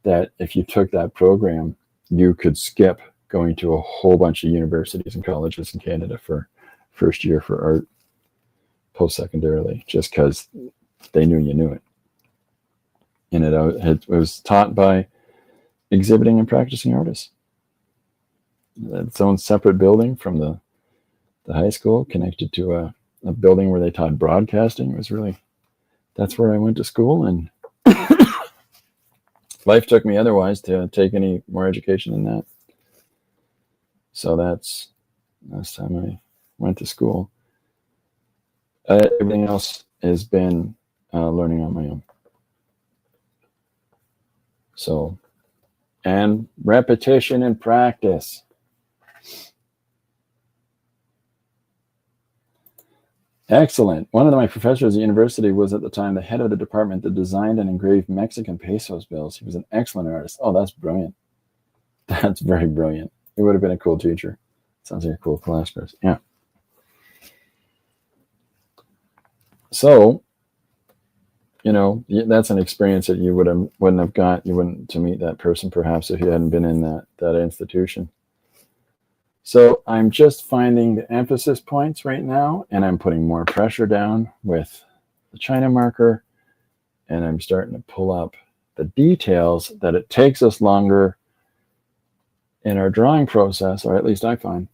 that if you took that program, you could skip going to a whole bunch of universities and colleges in Canada for first year for art, post-secondarily, just because they knew you knew it. And it was taught by exhibiting and practicing artists. Its own separate building from the high school, connected to a building where they taught broadcasting. It was really, that's where I went to school, and life took me otherwise to take any more education than that. So that's last time I went to school. Everything else has been learning on my own. So, and repetition and practice. Excellent. One of my professors at university was at the time the head of the department that designed and engraved Mexican pesos bills. He was an excellent artist. Oh, that's brilliant. That's very brilliant. He would have been a cool teacher. Sounds like a cool class, Chris. Yeah. So, you know, that's an experience that you wouldn't have got. You wouldn't to meet that person perhaps if you hadn't been in that institution. So I'm just finding the emphasis points right now, and I'm putting more pressure down with the China marker, and I'm starting to pull up the details that it takes us longer in our drawing process, or at least I find,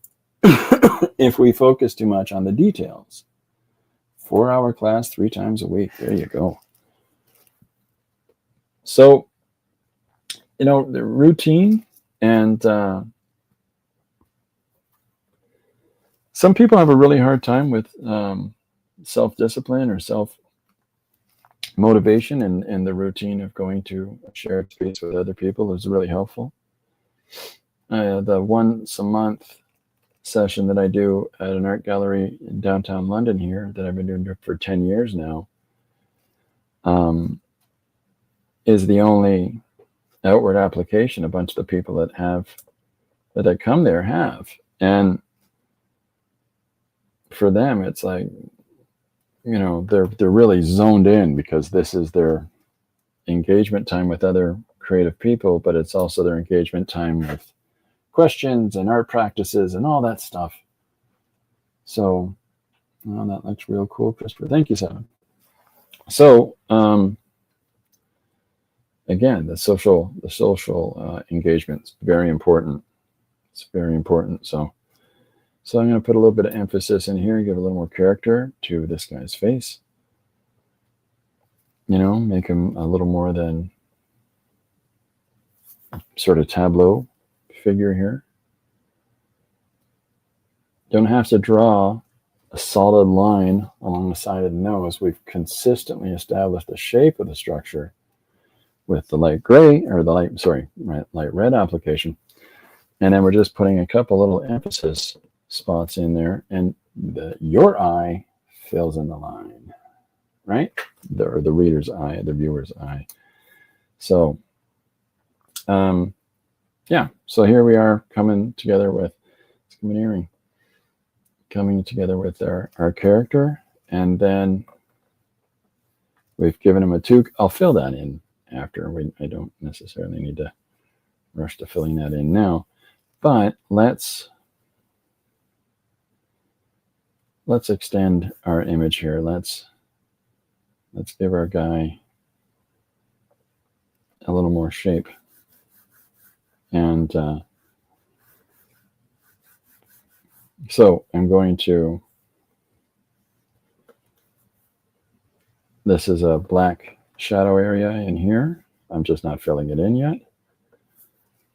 if we focus too much on the details. 4-hour class 3 times a week. There you go. So, you know, the routine and some people have a really hard time with self-discipline or self-motivation, and the routine of going to a shared space with other people is really helpful. The once a month session that I do at an art gallery in downtown London here, that I've been doing for 10 years now, is the only outward application a bunch of the people that come there have. And for them, it's like, you know, they're really zoned in because this is their engagement time with other creative people, but it's also their engagement time with questions and art practices and all that stuff. So, well, that looks real cool, Christopher. Thank you, Seven. So, again, the social engagement is very important. It's very important. So I'm going to put a little bit of emphasis in here, give a little more character to this guy's face. You know, make him a little more than sort of tableau figure here. Don't have to draw a solid line along the side of the nose. We've consistently established the shape of the structure with the light gray, or the light red application. And then we're just putting a couple little emphasis spots in there, and your eye fills in the line, right? The reader's eye, the viewer's eye. So, yeah. So here we are coming together with our character, and then we've given him a toque. I'll fill that in after. I don't necessarily need to rush to filling that in now, but let's extend our image here. Let's give our guy a little more shape. And so I'm going to, this is a black shadow area in here. I'm just not filling it in yet.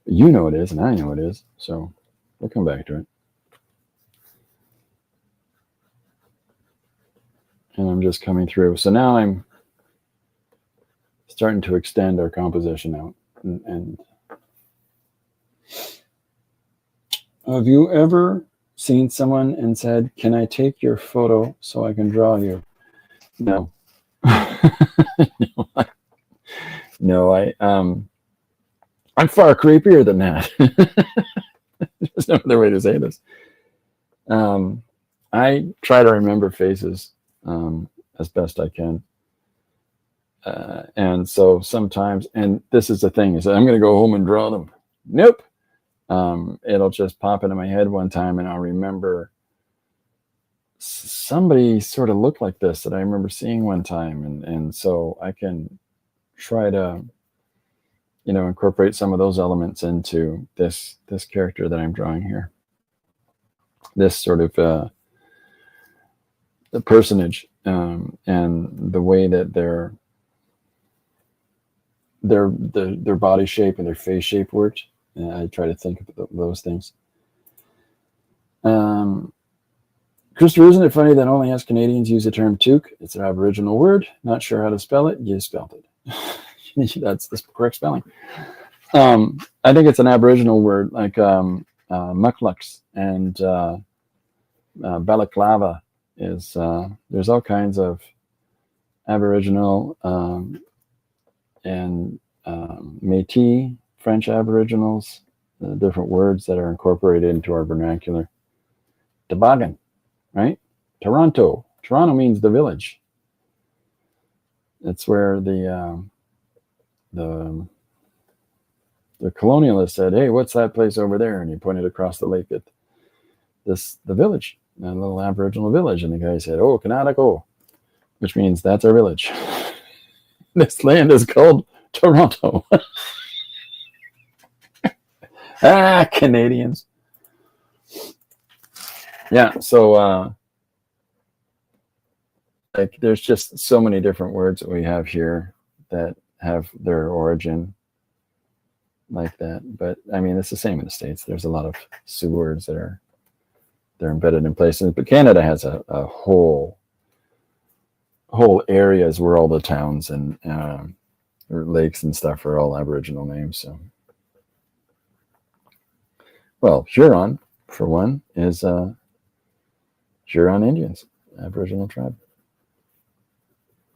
You know it is, and I know it is. So we'll come back to it. And I'm just coming through. So now I'm starting to extend our composition out. And have you ever seen someone and said, "Can I take your photo so I can draw you?" No. No, I'm far creepier than that. There's no other way to say this. I try to remember faces as best I can. And so sometimes, and this is the thing, is I'm going to go home and draw them. Nope. It'll just pop into my head one time and I'll remember somebody sort of looked like this that I remember seeing one time. And so I can try to, incorporate some of those elements into this character that I'm drawing here. This sort of the personage and the way that their body shape and their face shape worked. I try to think of those things. Christopher, isn't it funny that only us Canadians use the term toque? It's an Aboriginal word. Not sure how to spell it. You spelled it. That's the correct spelling. I think it's an Aboriginal word, like muklux and balaclava is. There's all kinds of Aboriginal and Métis, French Aboriginals, different words that are incorporated into our vernacular. Toboggan, right? Toronto. Toronto means the village. It's where the colonialist said, "Hey, what's that place over there?" And he pointed across the lake at the village, a little Aboriginal village. And the guy said, "Oh, Kanadako," which means that's our village. This land is called Toronto. Canadians. Yeah, so like there's just so many different words that we have here that have their origin like that. But I mean, it's the same in the States. There's a lot of Sioux words they're embedded in places. But Canada has a whole areas where all the towns and lakes and stuff are all Aboriginal names. So, well, Huron, for one, is Huron Indians, Aboriginal tribe.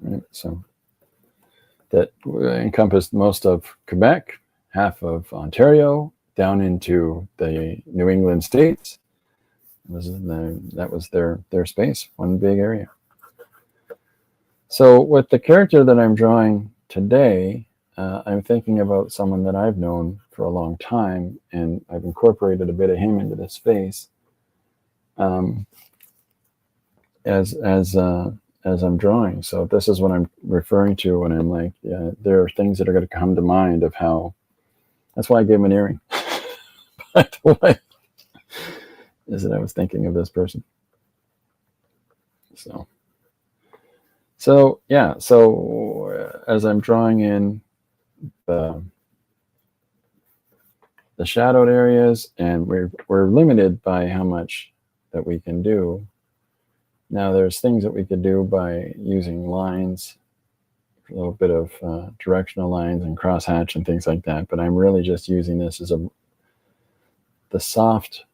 Right, so that encompassed most of Quebec, half of Ontario, down into the New England states. That was their space, one big area. So with the character that I'm drawing today, I'm thinking about someone that I've known for a long time, and I've incorporated a bit of him into this face as I'm drawing. So this is what I'm referring to when I'm like, yeah, there are things that are going to come to mind of how. That's why I gave him an earring. By the way, is that I was thinking of this person. So yeah. So as I'm drawing in the shadowed areas, and we're limited by how much that we can do. Now there's things that we could do by using lines, a little bit of directional lines and crosshatch and things like that. But I'm really just using this as the soft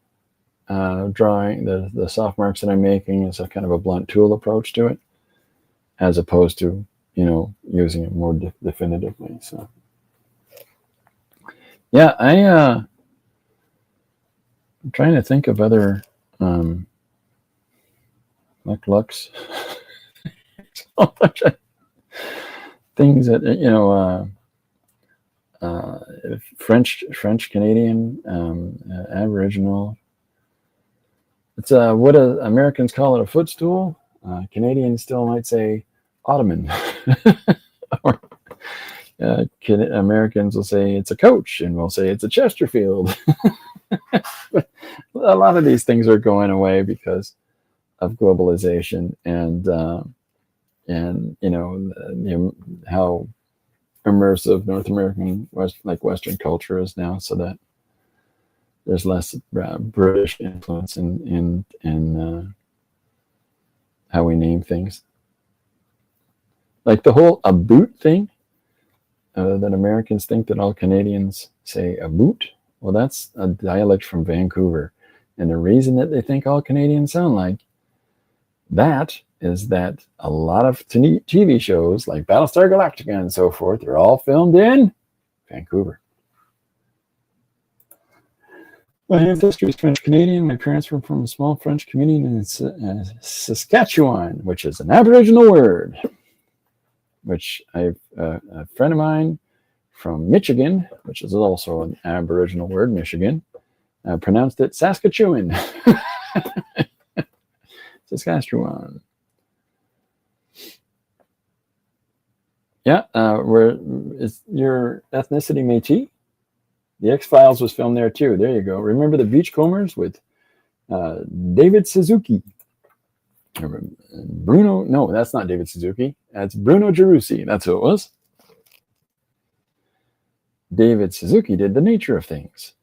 drawing, the soft marks that I'm making is a kind of a blunt tool approach to it, as opposed to, using it more definitively. So yeah, I'm trying to think of other looks things that French Canadian, Aboriginal. It's what Americans call it a footstool. Canadians still might say ottoman. Or, Americans will say it's a coach, and we'll say it's a Chesterfield. But a lot of these things are going away because of globalization and how immersive North American Western culture is now, so that there's less British influence in how we name things. Like the whole a boot thing, that Americans think that all Canadians say a boot. Well, that's a dialect from Vancouver. And the reason that they think all Canadians sound like that is that a lot of TV shows like Battlestar Galactica and so forth are all filmed in Vancouver. My ancestry is French Canadian. My parents were from a small French community in Saskatchewan, which is an Aboriginal word, which a friend of mine from Michigan, which is also an Aboriginal word, Michigan, pronounced it Saskatchewan. Saskatchewan. Yeah, is your ethnicity Métis? The X-Files was filmed there too. There you go. Remember the Beachcombers with David Suzuki? Bruno? No, that's not David Suzuki. That's Bruno Gerussi. That's who it was. David Suzuki did The Nature of Things.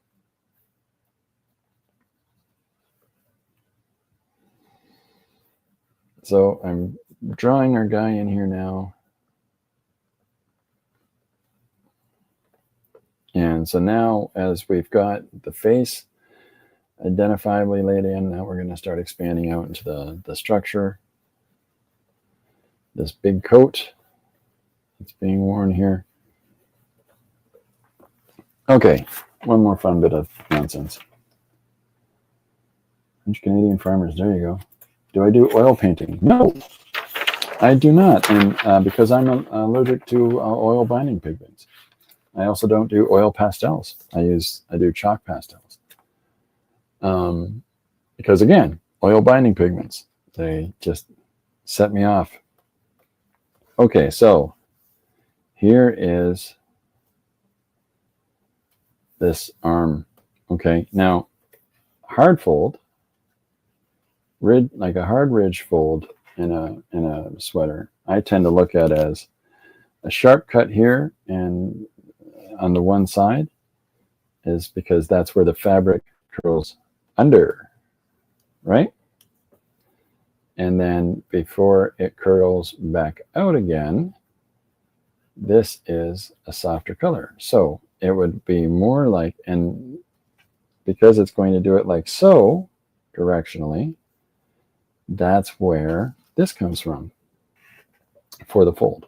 So I'm drawing our guy in here now. And so now, as we've got the face identifiably laid in, now we're going to start expanding out into the structure. This big coat that's being worn here. Okay, one more fun bit of nonsense. French Canadian farmers, there you go. Do I do oil painting? No, I do not. And because I'm allergic to oil binding pigments. I also don't do oil pastels. I do chalk pastels. Because again, oil binding pigments, they just set me off. Okay, so here is this arm. Okay, now hard fold, like a hard ridge fold in a sweater, I tend to look at as a sharp cut here and on the one side is because that's where the fabric curls under, right? And then before it curls back out again, this is a softer color. So it would be more like, and because it's going to do it like so, directionally, that's where this comes from for the fold.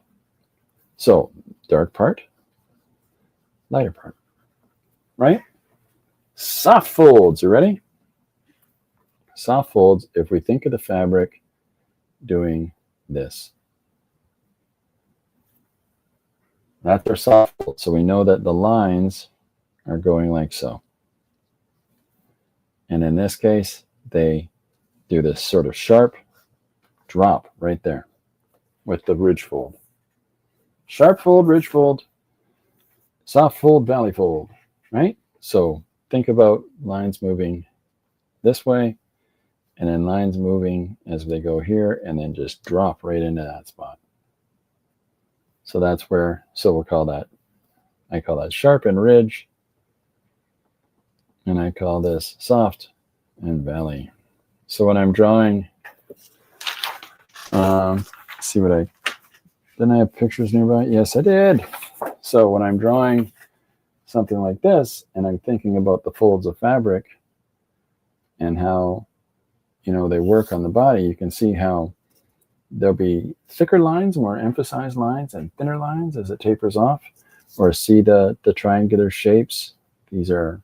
So dark part, lighter part, right? Soft folds, you ready? Soft folds, if we think of the fabric doing this. That's our soft fold. So we know that the lines are going like so. And in this case, they do this sort of sharp drop right there with the ridge fold. Sharp fold, ridge fold, soft fold, valley fold, right? So think about lines moving this way and then lines moving as they go here and then just drop right into that spot. So that's where, so we'll call that, I call that sharp and ridge, and I call this soft and valley. So when I'm drawing, see what didn't I have pictures nearby? Yes, I did. So when I'm drawing something like this and I'm thinking about the folds of fabric and how, you know, they work on the body, you can see how there'll be thicker lines, more emphasized lines, and thinner lines as it tapers off. Or see the triangular shapes. These are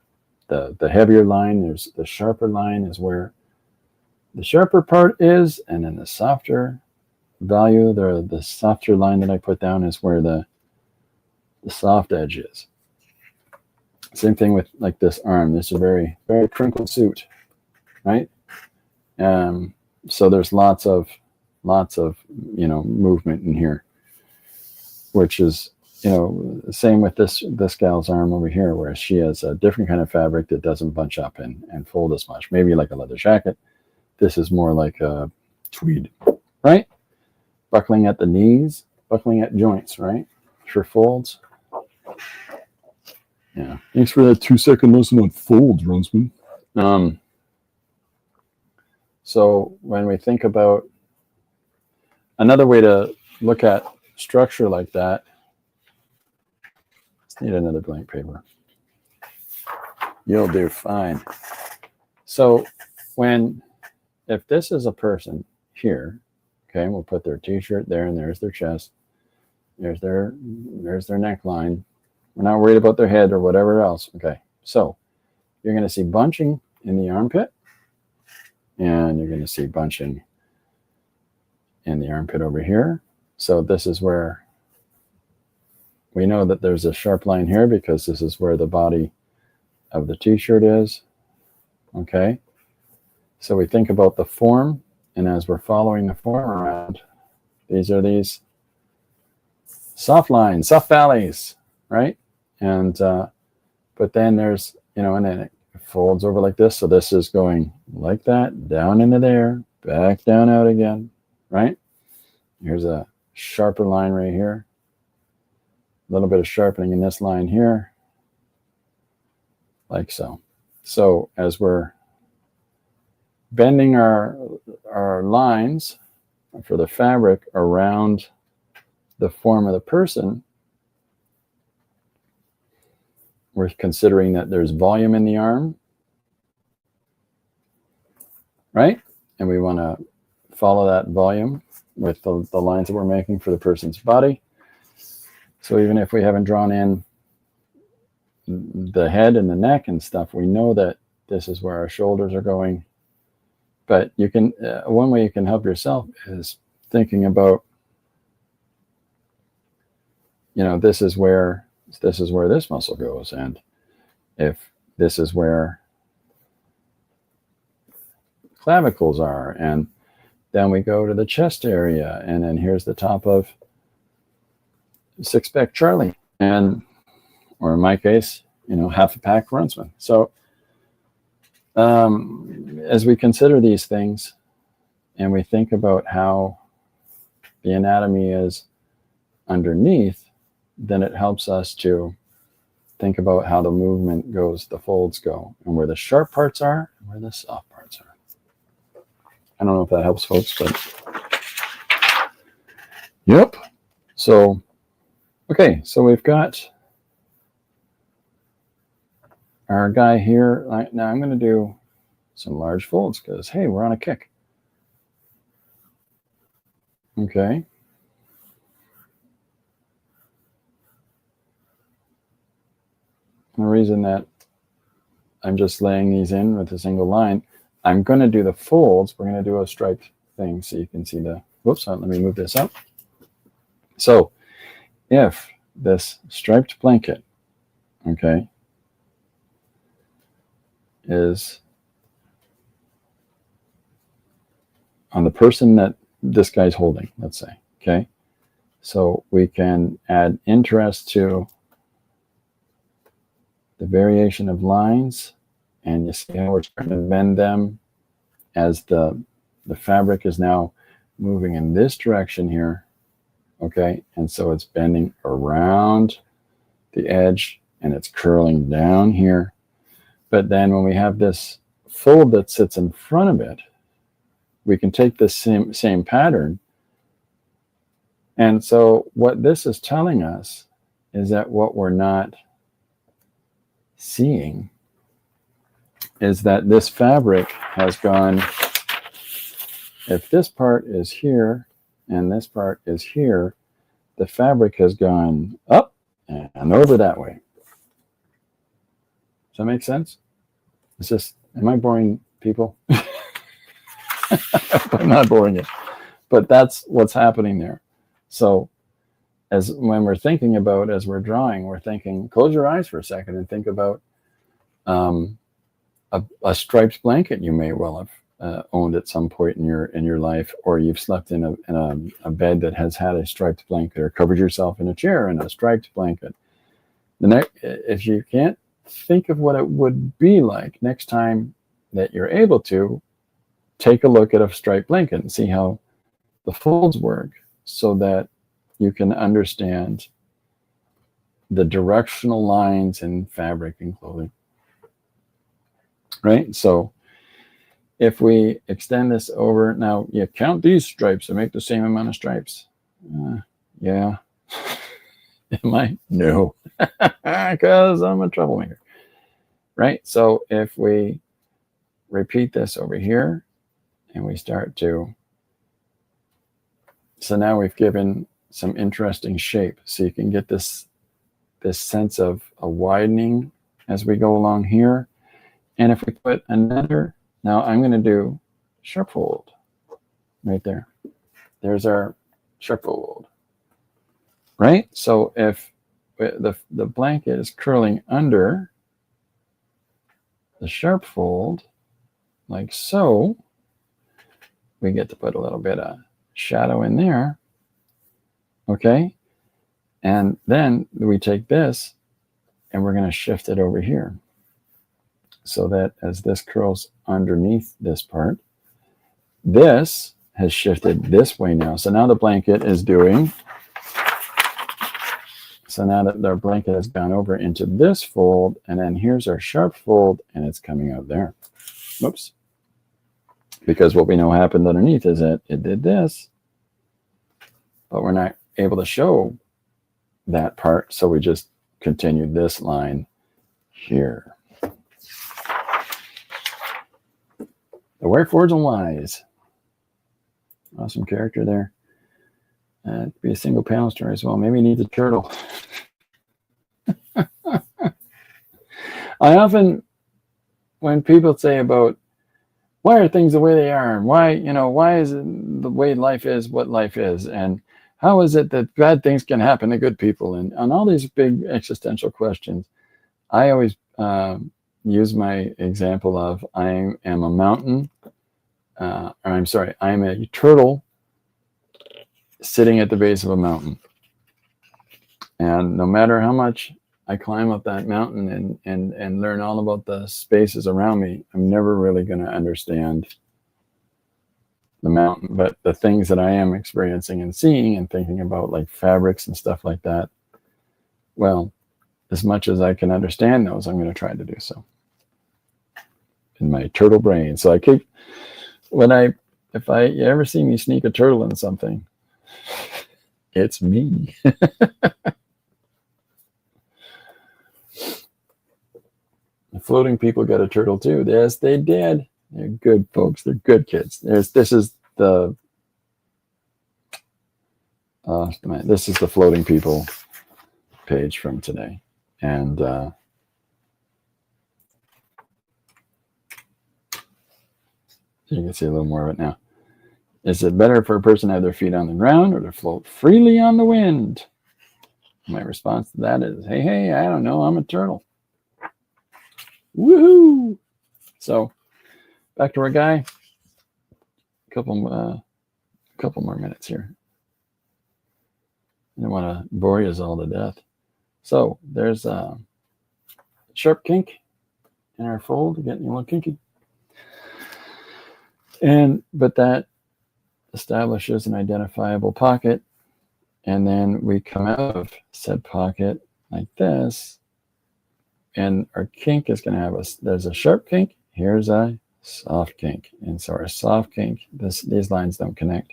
the heavier line. There's the sharper line is where the sharper part is, and then the softer value, the softer line that I put down is where the soft edge is. Same thing with like this arm. This is a very, very crinkled suit, right? So there's lots of movement in here, which is, same with this gal's arm over here, where she has a different kind of fabric that doesn't bunch up and fold as much. Maybe like a leather jacket. This is more like a tweed, right? Buckling at the knees, buckling at joints, right? For folds. Yeah. Thanks for that 2-second lesson on folds, Runsman. So when we think about another way to look at structure like that, let's need another blank paper. You'll do fine. So if this is a person here. Okay, we'll put their t-shirt there, and there's their chest. There's their neckline. We're not worried about their head or whatever else. Okay, so you're going to see bunching in the armpit, and you're going to see bunching in the armpit over here. So this is where we know that there's a sharp line here because this is where the body of the t-shirt is. Okay, so we think about the form, and as we're following the form around, these are these soft lines, soft valleys, right? And but then there's, and then it folds over like this. So this is going like that, down into there, back down out again, right? Here's a sharper line right here. A little bit of sharpening in this line here, like so. So as we're bending our lines for the fabric around the form of the person, we're considering that there's volume in the arm, right? And we want to follow that volume with the lines that we're making for the person's body. So even if we haven't drawn in the head and the neck and stuff, we know that this is where our shoulders are going. But you can, one way you can help yourself is thinking about, this is where this muscle goes, and if this is where clavicles are, and then we go to the chest area, and then here's the top of six-pack Charlie, or in my case, half a pack Runciman. So as we consider these things and we think about how the anatomy is underneath, then it helps us to think about how the movement goes, the folds go, and where the sharp parts are and where the soft parts are. I don't know if that helps, folks, but yep. So, okay, so we've got our guy here. Now I'm going to do some large folds because, hey, we're on a kick. Okay. The reason that I'm just laying these in with a single line, I'm going to do the folds. We're going to do a striped thing so you can see the, whoops, let me move this up. So if this striped blanket, okay, is on the person that this guy's holding, let's say, okay, so we can add interest to the variation of lines, and you see how we're starting to bend them as the fabric is now moving in this direction here, okay, and so it's bending around the edge and it's curling down here. But then when we have this fold that sits in front of it, we can take the same pattern. And so what this is telling us is that what we're not seeing is that this fabric has gone, if this part is here and this part is here, the fabric has gone up and over that way. Does that make sense? It's just, am I boring people? I'm not boring you, but that's what's happening there. So as when we're thinking about, as we're drawing, we're thinking, close your eyes for a second and think about a striped blanket you may well have owned at some point in your life, or you've slept in a bed that has had a striped blanket, or covered yourself in a chair in a striped blanket. If you can't think of what it would be like, next time that you're able to, take a look at a striped blanket and see how the folds work, so that you can understand the directional lines in fabric and clothing. Right? So if we extend this over, now you count these stripes and make the same amount of stripes. Yeah. Am I? No. Because I'm a troublemaker. Right? So if we repeat this over here and we start to So now we've given some interesting shape. So you can get this sense of a widening as we go along here. And if we put another, now I'm going to do sharp fold right there. There's our sharp fold, right? So if the blanket is curling under the sharp fold, like so, we get to put a little bit of shadow in there, okay? And then we take this and we're going to shift it over here so that as this curls underneath this part, this has shifted this way now. So now the blanket is doing, so now that the blanket has gone over into this fold, and then here's our sharp fold, and it's coming out there. Whoops. Because what we know happened underneath is that it did this, but we're not able to show that part, so we just continue this line here. The wherefores and whys. Awesome character there. It could be a single panel story as well. Maybe he needs a turtle. I often, when people say about why are things the way they are, and why is it the way life is what life is, and how is it that bad things can happen to good people, and on all these big existential questions, I always use my example of I am a mountain, I am a turtle sitting at the base of a mountain. And no matter how much I climb up that mountain and learn all about the spaces around me, I'm never really going to understand the mountain. But the things that I am experiencing and seeing and thinking about, like fabrics and stuff like that, well, as much as I can understand those, I'm going to try to do so in my turtle brain. So I keep, if you ever see me sneak a turtle in something, it's me. The floating people got a turtle too. Yes, they did. They're good folks. They're good kids. This is the floating people page from today, and you can see a little more of it now. Is it better for a person to have their feet on the ground or to float freely on the wind? My response to that is, hey, I don't know. I'm a turtle. Woohoo! So back to our guy. A couple more minutes here. I don't want to bore you all to death. So there's a sharp kink in our fold, getting a little kinky. But that establishes an identifiable pocket, and then we come out of said pocket like this, and our kink is going to have there's a sharp kink, here's a soft kink, and so our soft kink, these lines don't connect,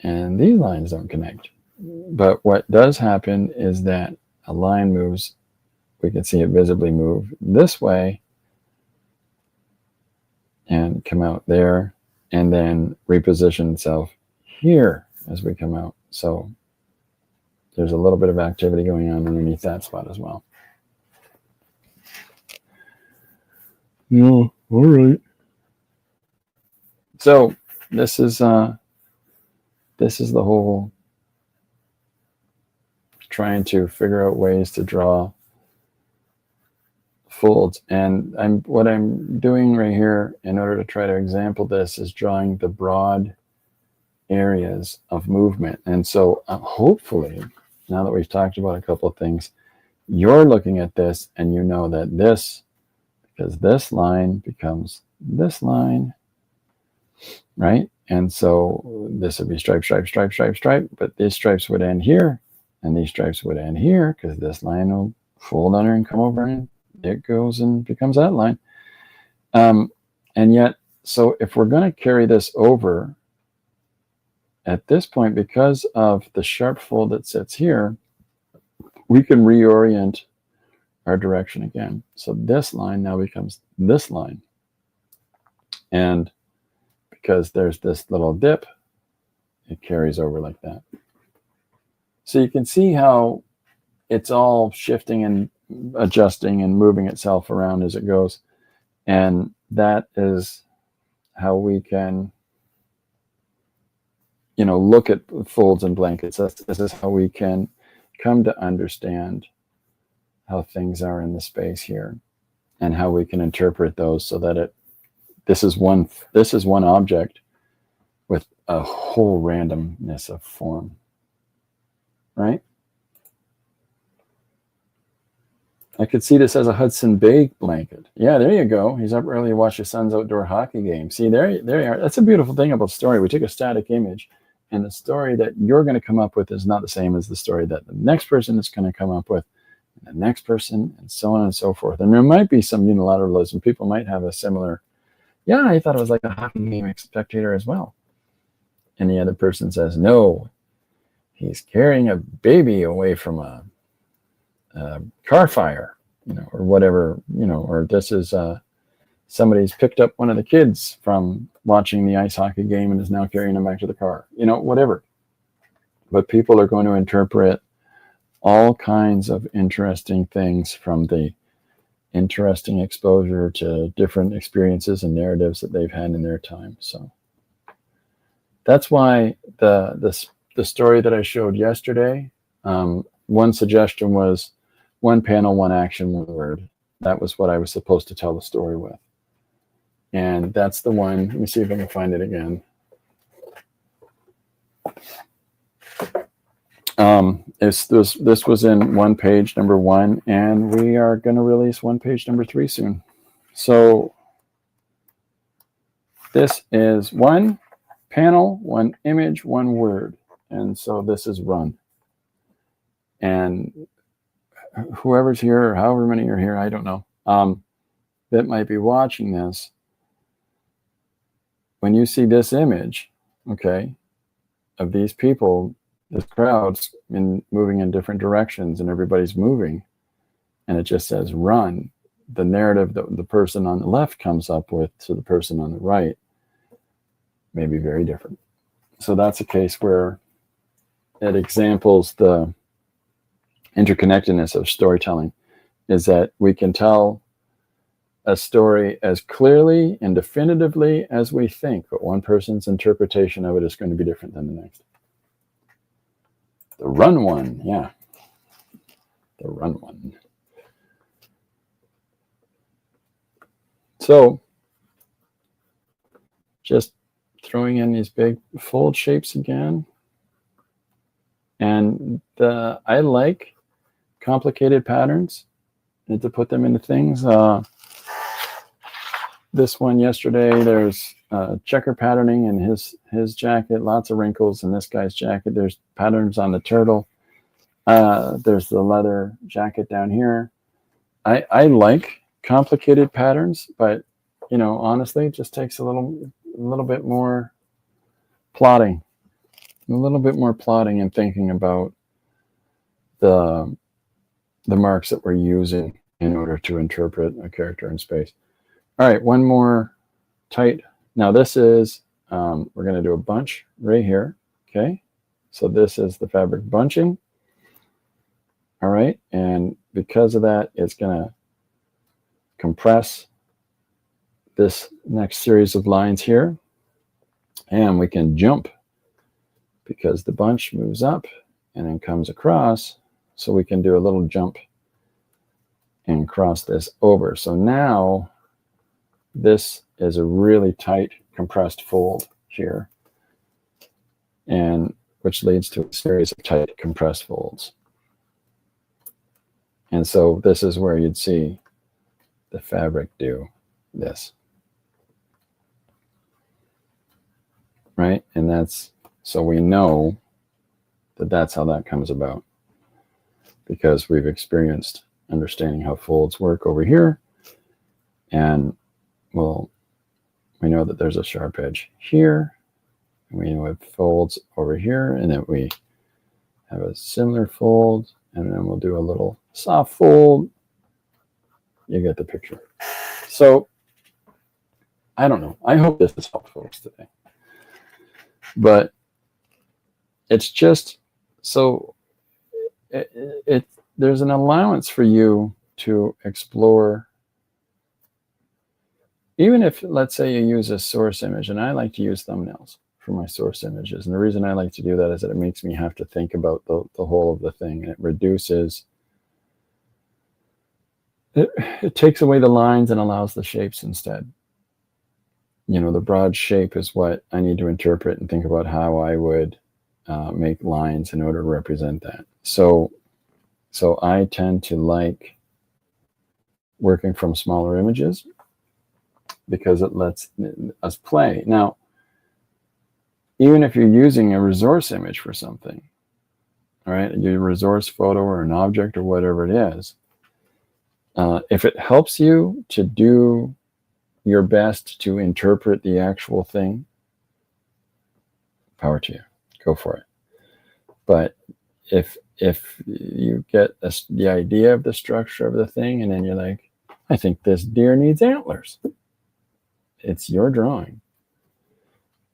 and these lines don't connect. But what does happen is that a line moves, we can see it visibly move this way and come out there, and then reposition itself here as we come out. So there's a little bit of activity going on underneath that spot as well. No, all right. So this is the whole trying to figure out ways to draw folds, and what I'm doing right here in order to try to example this is drawing the broad areas of movement. And so hopefully, now that we've talked about a couple of things, you're looking at this and you know that because this line becomes this line, right? And so this would be stripe, stripe, stripe, stripe, stripe, but these stripes would end here and these stripes would end here because this line will fold under and come over and it goes and becomes that line. And yet, so if we're going to carry this over at this point, because of the sharp fold that sits here, we can reorient our direction again. So this line now becomes this line. And because there's this little dip it carries over like that. So you can see how it's all shifting and adjusting and moving itself around as it goes. And that is how we can, look at folds and blankets. This is how we can come to understand how things are in the space here and how we can interpret those so that this is one object with a whole randomness of form, right? I could see this as a Hudson Bay blanket. Yeah, there you go. He's up early to watch his son's outdoor hockey game. See, there you are. That's a beautiful thing about story. We took a static image, and the story that you're going to come up with is not the same as the story that the next person is going to come up with, and the next person, and so on and so forth. And there might be some unilateralism. People might have a similar, yeah, I thought it was like a hockey game spectator as well. And the other person says, no, he's carrying a baby away from a car fire, or whatever, or this is somebody's picked up one of the kids from watching the ice hockey game and is now carrying him back to the car, whatever. But people are going to interpret all kinds of interesting things from the interesting exposure to different experiences and narratives that they've had in their time. So that's why the story that I showed yesterday, one suggestion was one panel, one action, one word. That was what I was supposed to tell the story with. And that's the one. Let me see if I can find it again. This was in one page number 1, and we are going to release one page number 3 soon. So this is one panel, one image, one word. And so this is run. And whoever's here, or however many are here, I don't know, that might be watching this, when you see this image, okay, of these people, this crowd's moving in different directions and everybody's moving, and it just says run, the narrative that the person on the left comes up with to the person on the right may be very different. So that's a case where it examples the interconnectedness of storytelling, is that we can tell a story as clearly and definitively as we think, but one person's interpretation of it is going to be different than the next. The run one, yeah. The run one. So just throwing in these big fold shapes again. And I like complicated patterns and to put them into things. This one yesterday, there's checker patterning in his jacket, lots of wrinkles in this guy's jacket. There's patterns on the turtle. There's the leather jacket down here. I like complicated patterns, but honestly, it just takes a little bit more plotting, and thinking about the marks that we're using in order to interpret a character in space. All right, one more tight. Now this is, we're going to do a bunch right here. Okay, so this is the fabric bunching. All right, and because of that, it's going to compress this next series of lines here. And we can jump because the bunch moves up and then comes across. So we can do a little jump and cross this over. So now this is a really tight compressed fold here, and which leads to a series of tight compressed folds. And so this is where you'd see the fabric do this. Right? And that's, so we know that that's how that comes about, because we've experienced understanding how folds work over here. And we know that there's a sharp edge here. And we know it folds over here, and that we have a similar fold, and then we'll do a little soft fold. You get the picture. So I don't know. I hope this has helped folks today. But it's just so there's an allowance for you to explore. Even if, let's say, you use a source image, and I like to use thumbnails for my source images. And the reason I like to do that is that it makes me have to think about the whole of the thing. And it reduces, it takes away the lines and allows the shapes instead. You know, the broad shape is what I need to interpret and think about how I would make lines in order to represent that. So I tend to like working from smaller images because it lets us play. Now, even if you're using a resource image for something, all right, your resource photo or an object or whatever it is, if it helps you to do your best to interpret the actual thing, power to you, go for it. But if you get the idea of the structure of the thing, and then you're like, I think this deer needs antlers, it's your drawing.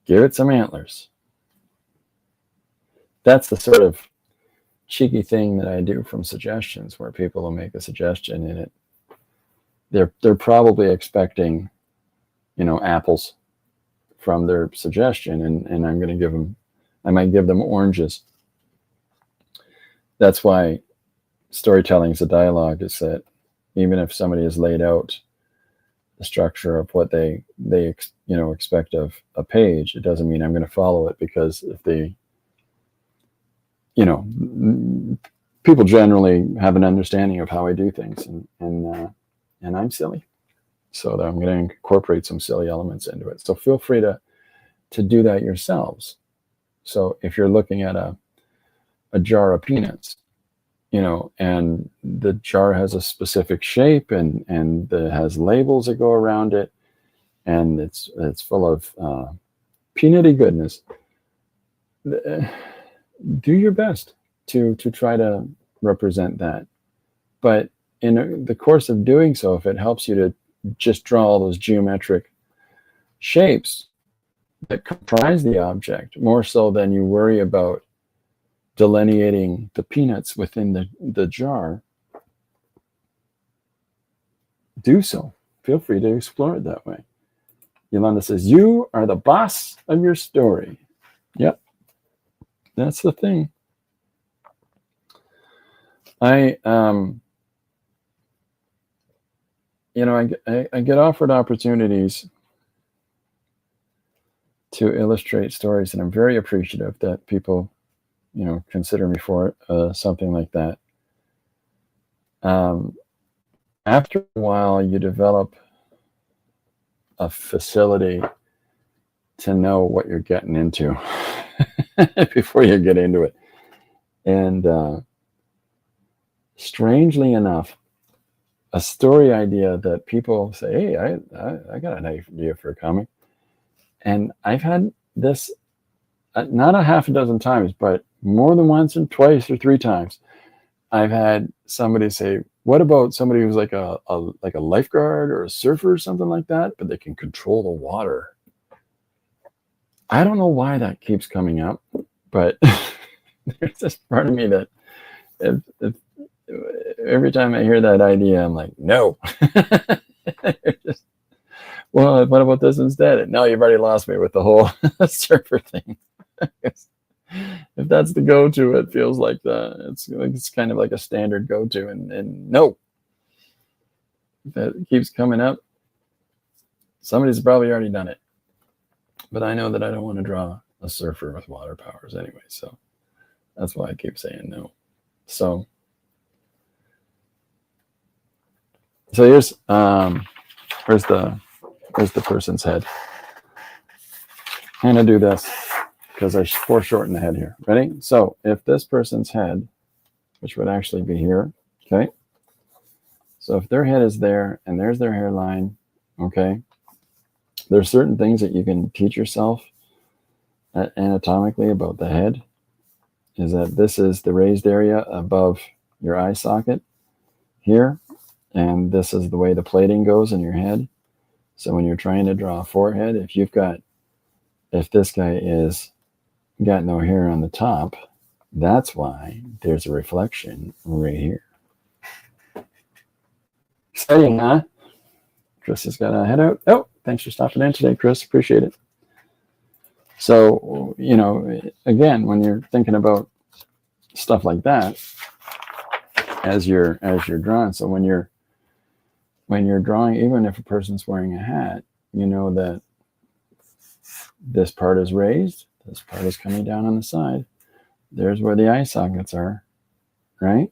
Give it some antlers. That's the sort of cheeky thing that I do from suggestions, where people will make a suggestion and they're probably expecting, you know, apples from their suggestion, and I'm going to give them, I might give them oranges. That's why storytelling is a dialogue, is that even if somebody has laid out the structure of what they you know, expect of a page, it doesn't mean I'm going to follow it, because if they, you know, people generally have an understanding of how I do things, and I'm silly, so that I'm going to incorporate some silly elements into it. So feel free to do that yourselves. So if you're looking at a jar of peanuts, you know, and the jar has a specific shape, and it has labels that go around it, and it's full of peanutty goodness, do your best to try to represent that. But in the course of doing so, if it helps you to just draw all those geometric shapes that comprise the object, more so than you worry about delineating the peanuts within the jar, do so. Feel free to explore it that way. Yolanda says, you are the boss of your story. Yep, that's the thing. I you know, I get offered opportunities to illustrate stories, and I'm very appreciative that people, you know, consider me for something like that. After a while, you develop a facility to know what you're getting into before you get into it. And strangely enough, a story idea that people say, hey, I got an idea for a comic. And I've had this not a half a dozen times, but more than once and twice or three times. I've had somebody say, what about somebody who's like a lifeguard or a surfer or something like that, but they can control the water? I don't know why that keeps coming up, but there's this part of me that if every time I hear that idea, I'm like, no. Just, well, what about this instead? No, you've already lost me with the whole surfer thing. If that's the go-to, it feels like it's kind of like a standard go-to, and no, if it keeps coming up, somebody's probably already done it. But I know that I don't want to draw a surfer with water powers anyway, so that's why I keep saying no. So here's the person's head. I'm gonna do this because I foreshorten the head here. Ready? So if this person's head, which would actually be here, okay? So if their head is there and there's their hairline, okay? There's certain things that you can teach yourself anatomically about the head, is that this is the raised area above your eye socket here, and this is the way the plating goes in your head. So when you're trying to draw a forehead, if this guy is got no hair on the top. That's why there's a reflection right here. Exciting, huh? Chris has got to head out. Oh, thanks for stopping in today, Chris. Appreciate it. So, you know, again, when you're thinking about stuff like that, as you're drawing, so when you're drawing, even if a person's wearing a hat, you know that this part is raised, this part is coming down on the side. There's where the eye sockets are, right?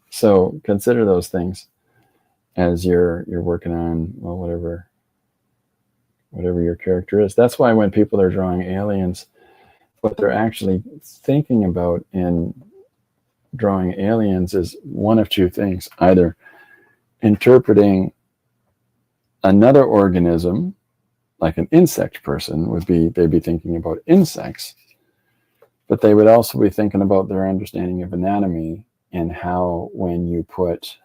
So consider those things as you're working on, well, whatever your character is. That's why when people are drawing aliens, what they're actually thinking about in drawing aliens is one of two things: either interpreting another organism, like an insect person would be, they'd be thinking about insects, but they would also be thinking about their understanding of anatomy and how when you put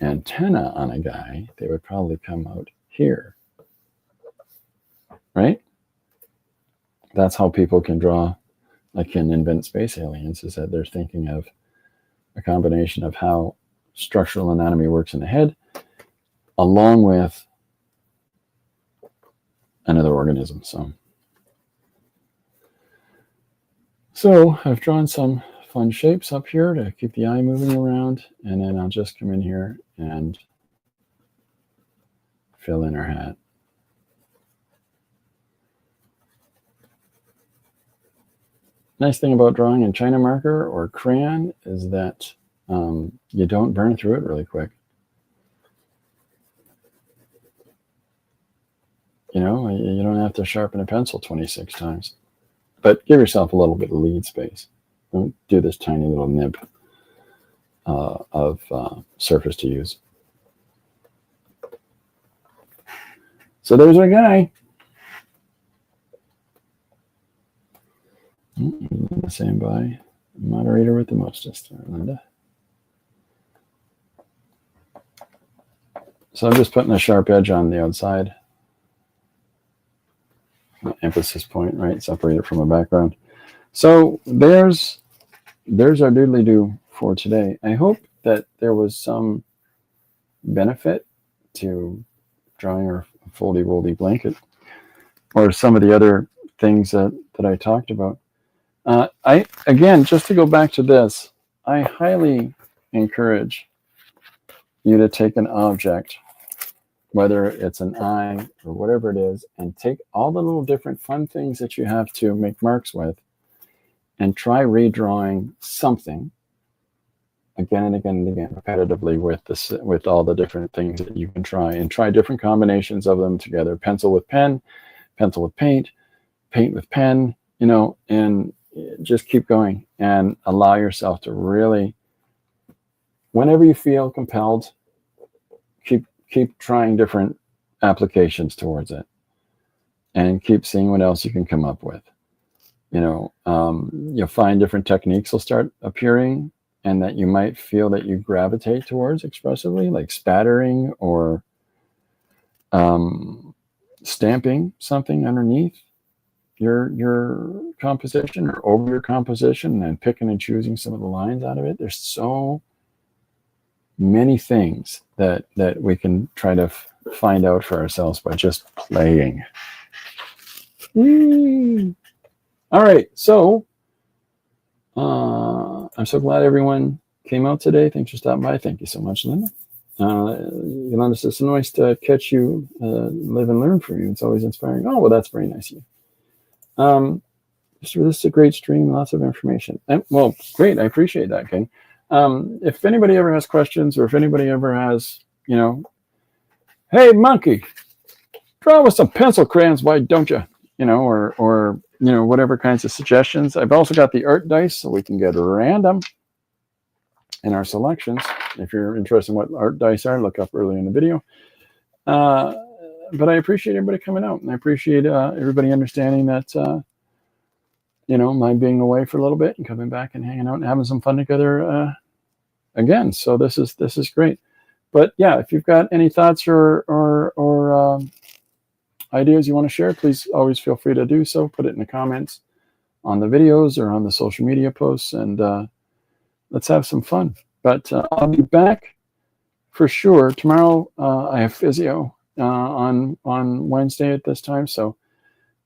antenna on a guy, they would probably come out here, right? That's how people can draw, like can invent space aliens, is that they're thinking of a combination of how structural anatomy works in the head along with another organism. So I've drawn some fun shapes up here to keep the eye moving around, and then I'll just come in here and fill in our hat. Nice thing about drawing in China marker or crayon is that you don't burn through it really quick. You know, you don't have to sharpen a pencil 26 times. But give yourself a little bit of lead space. Don't do this tiny little nib of surface to use. So there's our guy. Stand by. Moderator with the mostest, Linda. So I'm just putting a sharp edge on the outside. Emphasis point, right? Separate it from the background. So there's our doodly-doo for today. I hope that there was some benefit to drawing our foldy-woldy blanket or some of the other things that I talked about. Again, just to go back to this, I highly encourage you to take an object, whether it's an eye or whatever it is, and take all the little different fun things that you have to make marks with and try redrawing something again and again and again repetitively with all the different things that you can try, and try different combinations of them together. Pencil with pen, pencil with paint, paint with pen, you know, and just keep going and allow yourself to really, whenever you feel compelled, keep trying different applications towards it and keep seeing what else you can come up with. You know, you'll find different techniques will start appearing and that you might feel that you gravitate towards expressively, like spattering or stamping something underneath your composition or over your composition and picking and choosing some of the lines out of it. There's so many things that we can try to find out for ourselves by just playing. All right, so I'm so glad everyone came out today. Thanks for stopping by. Thank you so much, Linda. Yolanda says, it's nice to catch you, live and learn from you. It's always inspiring. Oh, well, that's very nice of you. This is a great stream, lots of information. Well, great, I appreciate that, King. If anybody ever has questions, or if anybody ever has, you know, hey, monkey, draw with some pencil crayons, why don't you? You know, or you know, whatever kinds of suggestions. I've also got the art dice, so we can get random in our selections. If you're interested in what art dice are, look up earlier in the video. But I appreciate everybody coming out, and I appreciate everybody understanding that, you know, my being away for a little bit and coming back and hanging out and having some fun together again. So this is great. But yeah, if you've got any thoughts or ideas you want to share, please always feel free to do so. Put it in the comments on the videos or on the social media posts, and let's have some fun. But I'll be back for sure. Tomorrow I have physio on Wednesday at this time, so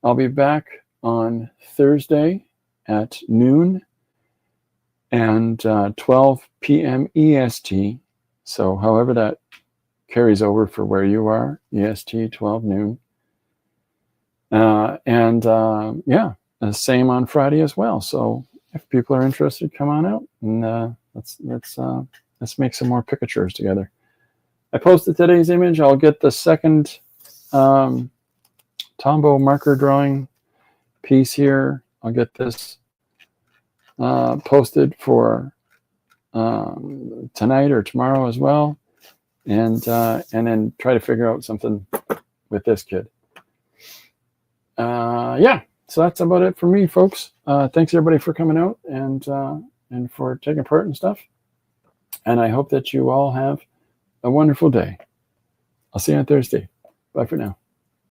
I'll be back on Thursday at noon and 12 p.m. EST. So however that carries over for where you are, EST, 12 noon. Yeah, same on Friday as well. So if people are interested, come on out and let's make some more pictures together. I posted today's image. I'll get the second Tombow marker drawing piece here. I'll get this posted for tonight or tomorrow as well, and then try to figure out something with this kid. Yeah, so that's about it for me, folks. Thanks everybody for coming out and for taking part and stuff. And I hope that you all have a wonderful day. I'll see you on Thursday. Bye for now.